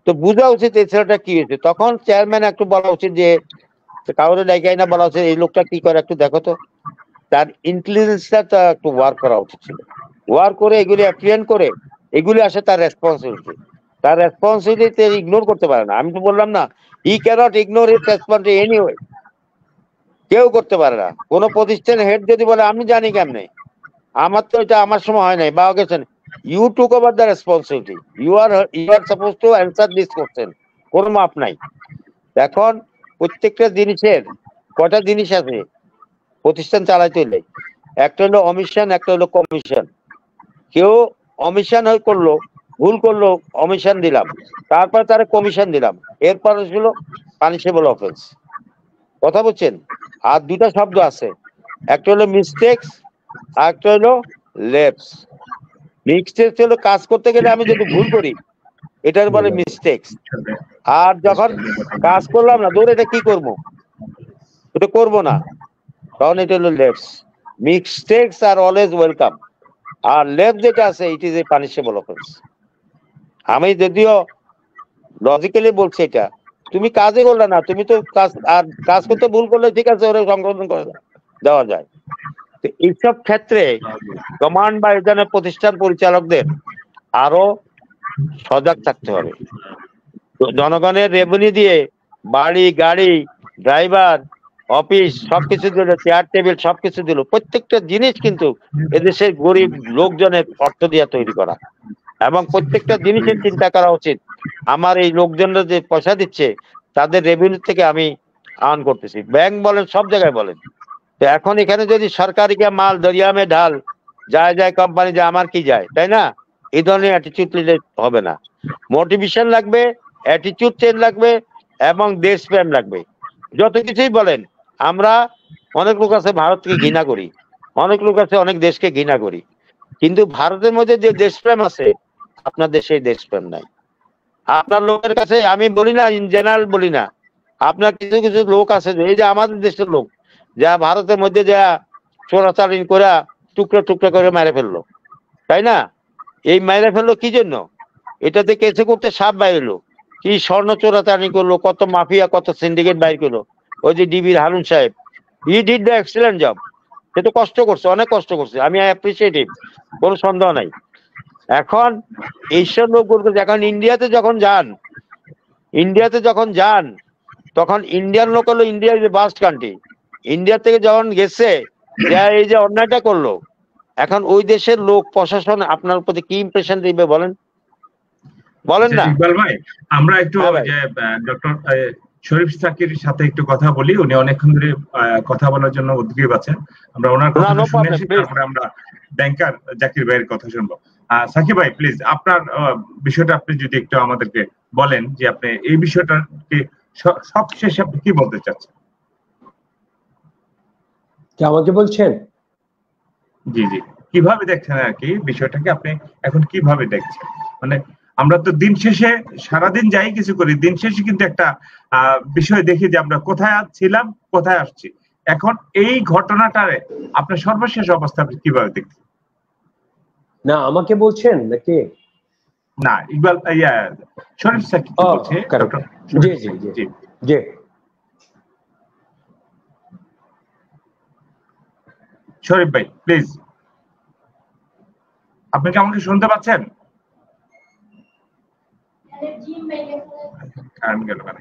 তো বোঝা উচিত এই ছেলেটা কি হয়েছে। তখন চেয়ারম্যান একটু বলা উচিত যে কাউরে ডাইকাই না, বলা উচিত এই লোকটা কি করে একটু দেখো তো, তার ইন্টেলিজেন্সটা একটু ওয়ার্ক করা উচিত ছিল। ওয়ার্ক করে এগুলি অ্যাপ্রিয়েন্ট করে এগুলি আসে তার রেসপন্সিবিলিটি। তার রেসপন্সিবিলিটি ইগনোর করতে পারে না। আমি তো বললাম না, I cannot ignore his responsibility anyway. কেউ করতে পারে না। কোন প্রতিষ্ঠানের হেড যদি বলে আমি জানি কেমনে, আমার তো এটা আমার সময় হয় নাই বা গেছেন, you took over the responsibility, you are suppose to answer this question. কোনো মাপ নাই। এখন প্রত্যেকটা জিনিসের কয়টা জিনিস আছে প্রতিষ্ঠান চালাইতে হলে, একটা হলো অমিশন, একটা হলো কমিশন। কেউ অমিশন করলো, ভুল করলো, অমিশন দিলাম, তারপর তারা কমিশন দিলাম, এরপর হলো পানিশেবল অফেন্স। কথা বলছেন? আর দুটা শব্দ আছে, একটা হলো মিস্টেকস আর একটা হলো লেপস। মিস্টেকস হলো কাজ করতে গেলে আমি যদি ভুল করি এটার বলে মিস্টেকস। আর যখন কাজ করলাম না, ধরে এটা কি করবো, এটা করবো না, তখন এটা হলো leaps. Mistakes are always welcome, R leaps যেটা আছে it is a punishable offence. আমি যদিও লজিক্যালি বলছি, এটা তুমি কাজে করলে না, তুমি তো কাজ করতে ভুল করলে ঠিক আছে, ওরা সংশোধন করে দেওয়া যায়। তো এইসব ক্ষেত্রে কমান্ড বা এখানে প্রতিষ্ঠান পরিচালকদের আরো সজাগ থাকতে হবে। জনগণের রেভিনিউ দিয়ে বাড়ি, গাড়ি, ড্রাইভার, অফিস সবকিছু দিল, চেয়ার টেবিল সবকিছু দিল, প্রত্যেকটা জিনিস কিন্তু এদেশের গরিব লোকজনের অর্থ দিয়ে তৈরি করা। এবং প্রত্যেকটা জিনিসের চিন্তা করা উচিত, আমার এই লোকজনরা যে পয়সা দিচ্ছে তাদের রেভিনিউ থেকে আমি আর্ন করতেছি। ব্যাংক বলেন, সব জায়গায় বলেন। তো এখন এখানে যদি সরকারিকে মাল দরিয়ামে ঢাল, যায় কোম্পানি যায়, আমার কি যায়, তাই না? এই ধরনের অ্যাটিটিউড নিলে হবে না। মোটিভেশন লাগবে, অ্যাটিটিউড চেঞ্জ লাগবে এবং দেশপ্রেম লাগবে। যত কিছুই বলেন, আমরা অনেক লোক আছে ভারতকে ঘৃণা করি, অনেক লোক আছে অনেক দেশকে ঘৃণা করি, কিন্তু ভারতের মধ্যে যে দেশপ্রেম আছে আপনার দেশে দেশপ্রেম নাই। আপনার লোকের কাছে, আমি বলি না, ইন জেনারেল বলি না, আপনার কিছু কিছু লোক আছে, এই যে আমাদের দেশের লোক যা ভারতের মধ্যে যা চোরাচালান করে টুকরো টুকরো করে মেরে ফেললো, তাই না? এই মেরে ফেললো কি জন্য? এটাতে কেসে করতে সাপ বাইরলো, কি স্বর্ণ চোরাচালানি করলো, কত মাফিয়া, কত সিন্ডিকেট বাইর করলো। ওই যে ডিবির Harun saheb, he did the excellent job. সে তো কষ্ট করছে, অনেক কষ্ট করছে, আমি অ্যাপ্রিসিয়েট ইট, কোনো সন্দেহ নাই। এখন এইসব লোকগুলো এখন ইন্ডিয়াতে যখন যান তখন ইন্ডিয়ান লোক হলো, India is a vast country. India থেকে যখন গেছে, এই যে অন্যায়টা করলো, এখন ওই দেশের লোক প্রশাসন আপনার প্রতি কি ইমপ্রেশন দিবে বলেন না? ইকবাল ভাই, আমরা একটু যে ডক্টর শরীফ সাকির সাথে একটু কথা বলি। উনি অনেকক্ষণ ধরে কথা বলার জন্য উদ্গ্রীব আছেন। আমরা ওনার কথা শুনে আসি, তারপরে আমরা ব্যাংকার জাকির ভাইয়ের কথা শুনবো। সাকিব ভাই প্লিজ, আপনার বিষয়টা আপনি যদি একটু আমাদেরকে বলেন, যে আপনি এই বিষয়টাকে সবশেষে আপনি কি বলতে চাচ্ছেন? আমাকে বলছেন? জি জি, কিভাবে দেখছেন আর কি বিষয়টাকে, আপনি এখন কিভাবে দেখছেন? মানে আমরা তো দিন শেষে সারাদিন যাই কিছু করি, দিন শেষে কিন্তু একটা বিষয় দেখি যে আমরা কোথায় ছিলাম, কোথায় আসছি। এখন এই ঘটনাটারে আপনার সর্বশেষ অবস্থা আপনি কিভাবে দেখছেন? না আমাকে বলছেন নাকি? না, ইকবাল শরীফ সাকিব বলছে। জি জি জি জি। শরীফ ভাই প্লিজ, আপনি কি আমাকে শুনতে পাচ্ছেন? গেল মানে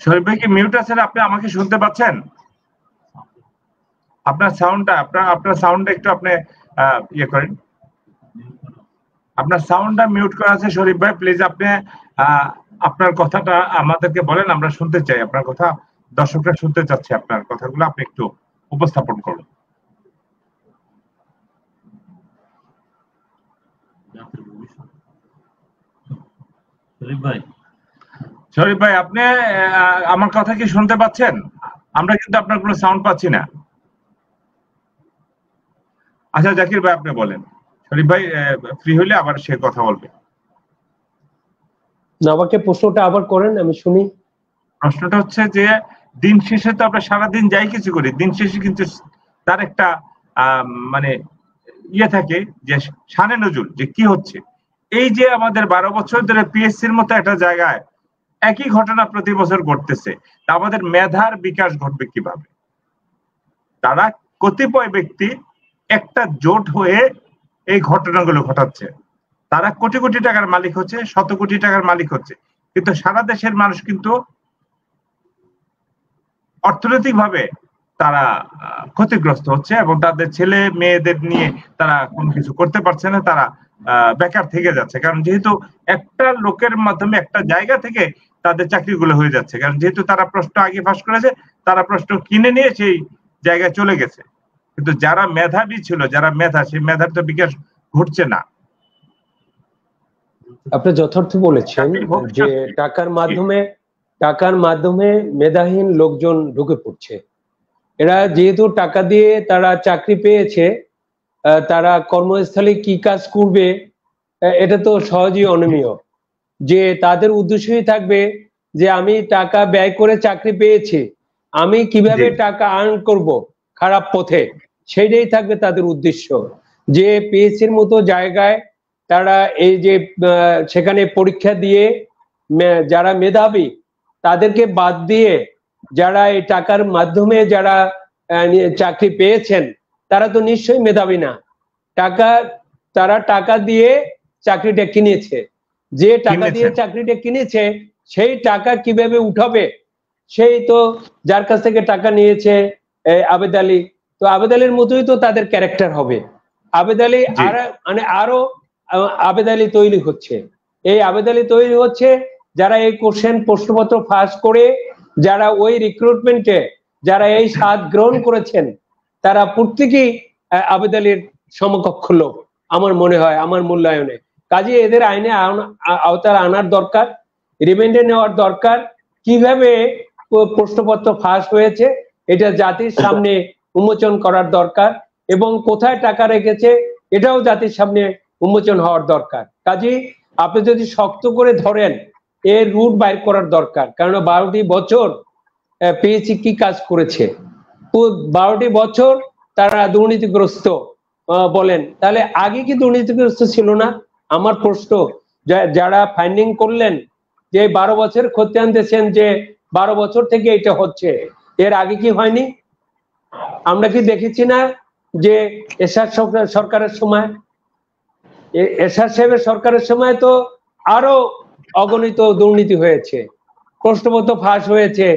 শরীফ ভাই কি মিউট আছেন? আপনি আমাকে শুনতে পাচ্ছেন? আপনার সাউন্ডটা একটু আপনি ইয়ে করেন, আপনার সাউন্ডটা মিউট করা আছে। শরীফ ভাই প্লিজ আপনি আপনার কথাটা আমাদেরকে বলেন, আমরা শুনতে চাই আপনার কথা, দর্শকরা শুনতে চাচ্ছে আপনার কথাগুলো, আপনি একটু উপস্থাপন করুন। শরীফ ভাই আপনি আমার কথা কি শুনতে পাচ্ছেন? আমরা কিন্তু আপনার কোনো সাউন্ড পাচ্ছি না। আচ্ছা জাকির ভাই আপনি বলেন, শরীফ ভাই ফ্রি হলে আবার সে কথা বলবে। না, আমাকে প্রশ্নটা আবার করেন, আমি শুনি। প্রশ্নটা হচ্ছে যে দিন শেষে তো আমরা সারাদিন যাই কিছু করি, দিন শেষে কিন্তু তার একটা মানে ইয়ে থাকে যে শানে নজুল যে কি হচ্ছে। এই যে আমাদের 12 বছর ধরে পিএসসির মতো একটা জায়গায় একই ঘটনা প্রতি বছর ঘটতেছে, তা আমাদের মেধার বিকাশ ঘটবে কিভাবে? তারা কতিপয় ব্যক্তি একটা জোট হয়ে এই ঘটনাগুলো ঘটাচ্ছে, তারা কোটি কোটি টাকার মালিক হচ্ছে, শত কোটি টাকার মালিক হচ্ছে, কিন্তু সারা দেশের মানুষ কিন্তু অর্থনৈতিকভাবে তারা ক্ষতিগ্রস্ত হচ্ছে এবং তাদের ছেলে মেয়েদের নিয়ে তারা কোনো কিছু করতে পারছে না, তারা বেকার থেকে যাচ্ছে। কারণ যেহেতু একটা লোকের মাধ্যমে একটা জায়গা থেকে তাদের চাকরিগুলো হয়ে যাচ্ছে, কারণ যেহেতু তারা প্রশ্ন আগে ফাঁস করেছে, তারা প্রশ্ন কিনে নিয়ে সেই জায়গায় চলে গেছে। কিন্তু যারা মেধাবী ছিল, যারা মেধা, সেই মেধার তো বিকাশ ঘটছে না। আপনি যথার্থ বলেছেন যে টাকার মাধ্যমে মেধাহীন লোকজন ঢুকে পড়ছে। এরা যেহেতু টাকা দিয়ে তারা চাকরি পেয়েছে, তারা কর্মস্থলে কি কাজ করবে এটা তো সহজেই অনিমেয়। যে তাদের উদ্দেশ্যই থাকবে যে আমি টাকা ব্যয় করে চাকরি পেয়েছি, আমি কিভাবে টাকা আর্ন করব খারাপ পথে, সেটাই থাকবে তাদের উদ্দেশ্য। যে পিএসসির মতো জায়গায় তারা এই যে সেখানে পরীক্ষা দিয়ে যারা মেধাবী তাদেরকে বাদ দিয়ে যারা এই টাকার মাধ্যমে যারা চাকরি পেয়েছেন তারা তো নিশ্চয়ই মেধাবী না। তারা টাকা দিয়ে চাকরিটা কিনেছে, যে টাকা দিয়ে চাকরিটা কিনেছে সেই টাকা কিভাবে উঠাবে, সেই তো যার কাছ থেকে টাকা নিয়েছে আবেদ আলী, তো আবেদ আলীর মতোই তো তাদের ক্যারেক্টার হবে। আবেদ আলী আরো আবেদ আলী তৈরি হচ্ছে। এই আবেদ আলী তৈরি হচ্ছে যারা এই প্রশ্নপত্র ফাঁস করে, যারা ওই রিক্রুটমেন্টে যারা এই স্বাদ গ্রহণ করেছেন, তারা প্রত্যেকেই আবেদ আলীর সমকক্ষ লোক আমার মনে হয়, আমার মূল্যায়নে। কাজে এদের আইনে আওতায় আনার দরকার, রিমান্ডে নেওয়ার দরকার। কিভাবে প্রশ্নপত্র ফাঁস হয়েছে এটা জাতির সামনে উন্মোচন করার দরকার, এবং কোথায় টাকা রেখেছে এটাও জাতির সামনে উন্মোচন হওয়ার দরকার। কাজেই আপনি যদি শক্ত করে ধরেন এর রুট বাইর করার দরকার। কারণ 12টি বছর পিএসসি কি কাজ করেছে, 12টি বছর তারা দুর্নীতিগ্রস্ত বলেন, তাহলে আগে কি দুর্নীতিগ্রস্ত ছিল না? আমার প্রশ্ন, যারা ফাইন্ডিং করলেন যে 12 বছর ক্ষতি আনতেছেন, যে 12 বছর থেকে এটা হচ্ছে, এর আগে কি হয়নি? আমরা কি দেখেছি না যে এরশাদ সরকারের সময়, এরশাদ সাহেবের সরকারের সময় তো আরো অগণিত দুর্নীতি হয়েছে, প্রশ্নপত্র ফাঁস হয়েছে,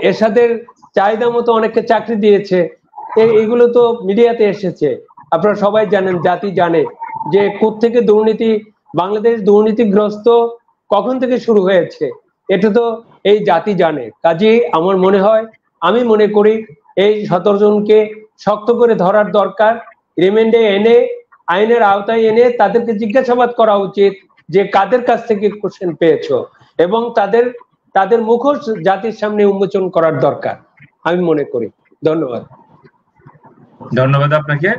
এরশাদের চাহিদা মতো অনেককে চাকরি দিয়েছে। এগুলো তো মিডিয়াতে এসেছে, আপনারা সবাই জানেন, জাতি জানে যে কোত্থেকে দুর্নীতি, বাংলাদেশ দুর্নীতিগ্রস্ত কখন থেকে শুরু হয়েছে, এটা তো এই জাতি জানে। কাজেই আমার মনে হয়, আমি মনে করি এই 17 জনকে শক্ত করে ধরার দরকার, রিমান্ডে এনে আইনের আওতায় এনে তাদেরকে জিজ্ঞাসাবাদ করা উচিত যে কাদের কাছ থেকে কোশ্চেন পেয়েছো, এবং তাদের মুখোশ জাতির সামনে উন্মোচন করার দরকার আমি মনে করি। ধন্যবাদ। ধন্যবাদ আপনাকে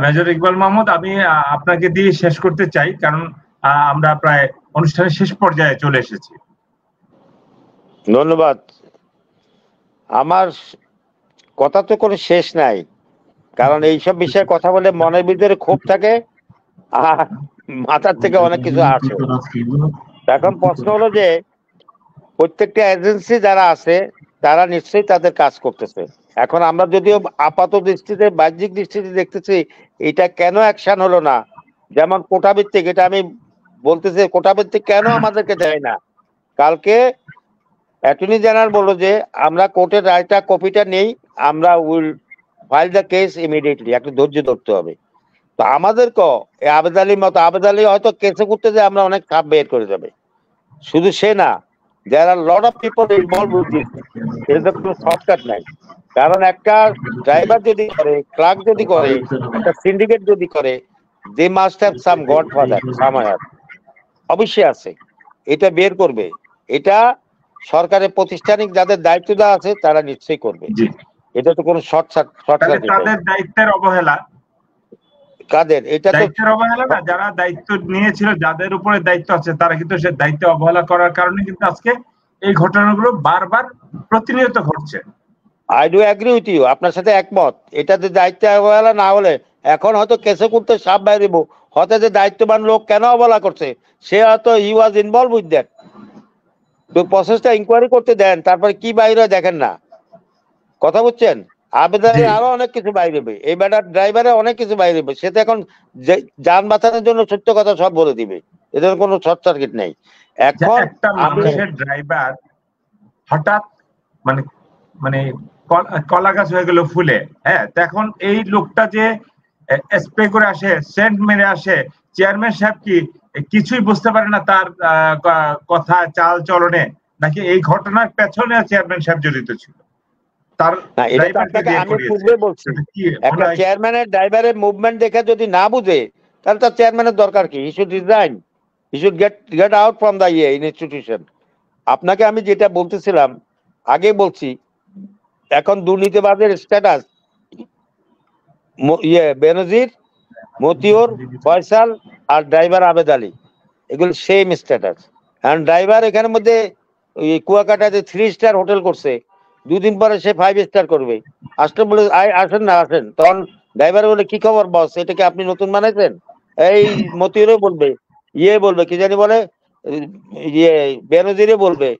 মেজর ইকবাল মাহমুদ। আমি আপনাকে দিয়ে শেষ করতে চাই, কারণ আমরা প্রায় অনুষ্ঠানের শেষ পর্যায়ে চলে এসেছি। ধন্যবাদ। আমার কথা তো কোনো শেষ নাই, কারণ এইসব বিষয়ে কথা বলে মনের ভিতরে ক্ষোভ থাকে আর মাথার থেকে অনেক কিছু আসে। এখন প্রশ্ন হলো যে প্রত্যেকটা এজেন্সি যারা আছে তারা নিশ্চয়ই তাদের কাজ করতেছে। এখন আমরা যদিও আপাত দৃষ্টিতে, বাহ্যিক দৃষ্টিতে দেখতেছি এটা কেন অ্যাকশন হলো না, যেমন কোটাভিত্তিক, এটা আমি বলতেছি কোটাভিত্তিক কেন আমাদেরকে দেয় না। কালকে অ্যাটর্নি জেনারেল বললো যে আমরা কোর্টের রায়টা কপিটা নেই, আমরা will file the case immediately, একটু ধৈর্য ধরতে হবে। তো আমাদেরকেও আবেদ আলীর মতো, আবেদ আলী হয়তো কেসে করতে যে আমরা অনেক খাপ বের করে যাবে, শুধু সে না, there are lot of people involved with this, এর কোনো শর্টকাট নাই। কারণ একটা ড্রাইভার যদি করে, ক্লার্ক যদি করে, একটা সিন্ডিকেট যদি করে, they must have some godfather somewhere, অবশ্যই আছে, এটা বের করবে। এটা সরকারের প্রতিষ্ঠানিক যাদের দায়িত্ব দেওয়া আছে তারা নিশ্চয়ই করবে, এটা তো কোনো শর্টকাট। তাদের দায়িত্বের অবহেলা কাদের? এটা তো দায়িত্বের অবহেলা না, যারা দায়িত্ব নিয়েছিল, যাদের উপরে দায়িত্ব আছে তারা কিন্তু সে দায়িত্ব অবহেলা করার কারণে কিন্তু আজকে এই ঘটনাগুলো বারবার প্রতিনিয়ত ঘটছে। I do agree with you, আপনার সাথে একমত। এটাতে দায়িত্ব অবহেলা না হলে এখন হয়তো কেসে করতে সাপ বাইরেব, হয়তো যে দায়িত্ববান লোক কেন অবহেলা করছে, সে হয়তো হি ওয়াজ ইনভলভ উইথ দ্যাট। তো প্রসেসটা ইনকোয়ারি করতে দেন, তারপরে কি বাইরে দেখেন না, কথা বুঝছেন? আবেদনে আরো অনেক কিছু বাইরেবে, এই ব্যাটার ড্রাইভারে অনেক কিছু বাইরেবে। সে তো এখন যান বাঁচানোর জন্য সত্য কথা সব বলে দিবে, এদের কোনো শর্ট সার্কিট নেই। এখন একটা মানুষের ড্রাইভার হঠাৎ মানে মানে কলা গাছ হয়ে গেল ফুলে, হ্যাঁ, এখন এই লোকটা যে স্প্রে করে আসে, সেন্ট মেরে আসে, চেয়ারম্যান সাহেব কি কিছুই বুঝতে পারে না তার কথা চাল চলনে, নাকি এই ঘটনার পেছনে চেয়ারম্যান সাহেব জড়িত ছিল? তার আমি পূর্বে বলছি, একটা চেয়ারম্যানের ড্রাইভারের মুভমেন্ট দেখে যদি না বুঝে, তাহলে তার চেয়ারম্যানের দরকার কি? He should resign, he should get out from the institution. আপনাকে আমি যেটা বলতেছিলাম আগে বলছি, এখন দুর্নীতিবাদের স্ট্যাটাস বেনজির, মতিউর, ফয়সাল আর ড্রাইভার আবেদ আলী, এগুলো সেম স্ট্যাটাস। কারণ ড্রাইভার এখানের মধ্যে কুয়াকাটাতে 3 স্টার হোটেল করছে, 2 দিন পরে সে 5 স্টার করবে। আসলে বলে আসেন না আসেন, তখন ড্রাইভার বলে কি খবর বস, এটা কি আপনি নতুন বানাইছেন? এই মতিউরও বলবে, বলবে কি জানি বলে, বেনজিরে বলবে,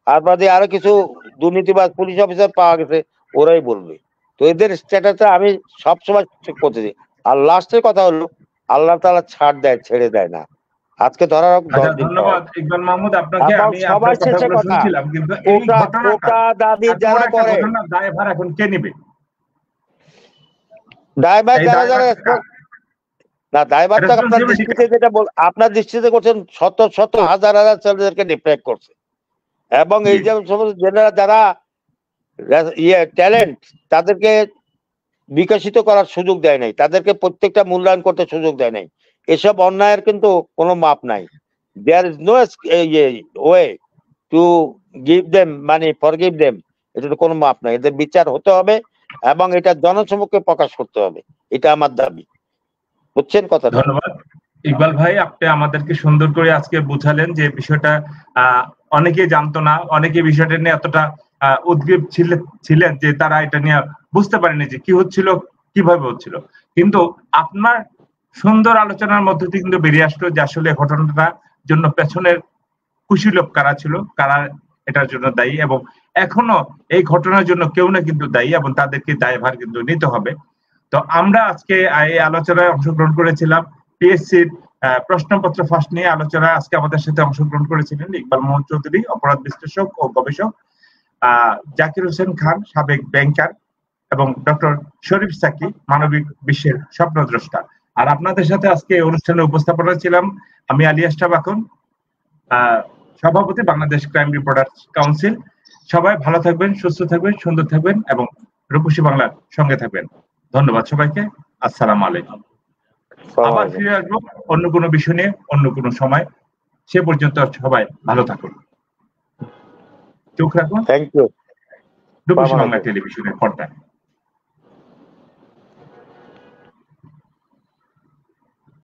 আর বাদে আরো কিছু দুর্নীতিবাজ পুলিশ অফিসার পাওয়া গেছে, ওরাই বলবে। তো এদের স্ট্যাটাসটা আমি সবসময় চেক করতেছি। আর লাস্টের কথা হলো, আল্লাহ তাআলা ছাড় দেয়, ছেড়ে দেয় না। আজকে ধরার ধন্যবাদ ইকবাল মাহমুদ আপনাকে। আমি সবার শেষে কথা, শুনছিলাম, কিন্তু এই ঘটনাটা দাবি যারা করে, দায়ভার এখন কে নেবে? ড্রাইভার যারা যারা না, ড্রাইভারটা আপনার দৃষ্টিতে যেটা আপনার দৃষ্টিতে করছেন, শত শত হাজার হাজার ছেলেদেরকে ডিপ্রাইভ করছে। এবং এই যে সমস্ত যারা ট্যালেন্ট, তাদেরকে বিকশিত করার সুযোগ দেয় নাই, তাদেরকে প্রত্যেকটা মূল্যায়ন করতে সুযোগ দেয় নাই। এসব অন্যায়ের কিন্তু কোনো মাপ নাই। There is no way to give them money, forgive them, এটা তো কোনো মাপ নাই। এদের বিচার হতে হবে এবং এটা জনসমক্ষে প্রকাশ করতে হবে, এটা আমার দাবি। বুঝছেন কথা? ধন্যবাদ ইকবাল ভাই, আপনি আমাদেরকে সুন্দর করে আজকে বুঝালেন যে বিষয়টা অনেকে জানতো না, অনেকে বিষয়টা নিয়ে এতটা উদ্গ্রীব ছিলেন যে তারা এটা নিয়ে বুঝতে পারেনি যে কি হচ্ছিল, কিভাবে হচ্ছিল। কিন্তু আপনার সুন্দর আলোচনার মধ্যে দিয়ে কিন্তু বেরিয়ে আসলো যে আসলে ঘটনাটার জন্য পেছনের কুশীলব কারা ছিল, কারা এটার জন্য দায়ী, এবং এখনো এই ঘটনার জন্য কেউ না কিন্তু দায়ী, এবং তাদেরকে দায়ভার কিন্তু নিতে হবে। তো আমরা আজকে এই আলোচনায় অংশগ্রহণ করেছিলাম পিএসসির প্রশ্নপত্র ফাঁস নিয়ে আলোচনায়। আজকে আমাদের সাথে অংশগ্রহণ করেছিলেন ইকবাল মোহাম্মদ চৌধুরী, অপরাধ বিশ্লেষক ও গবেষক, জাকির হোসেন খান, সাবেক ব্যাংকার, এবং ডক্টর শরীফ সাকি, মানবিক বিশ্বের স্বপ্নদ্রষ্টা। আর আপনাদের সাথে আজকে অনুষ্ঠানে উপস্থাপনা ছিলাম আমি আলী আশরাফ আকন, সভাপতি বাংলাদেশ ক্রাইম রিপোর্টার্স কাউন্সিল। সবাই ভালো থাকবেন, সুস্থ থাকবেন, সুন্দর থাকবেন এবং রূপসী বাংলার সঙ্গে থাকবেন। ধন্যবাদ সবাইকে। আসসালামু আলাইকুম। আবার ফিরে আসবো অন্য কোনো বিষয় নিয়ে, অন্য কোনো সময়। সে পর্যন্ত সবাই ভালো থাকুন, চোখ রাখুন থ্যাংক ইউ রূপসী বাংলা টেলিভিশনের পর্দায়।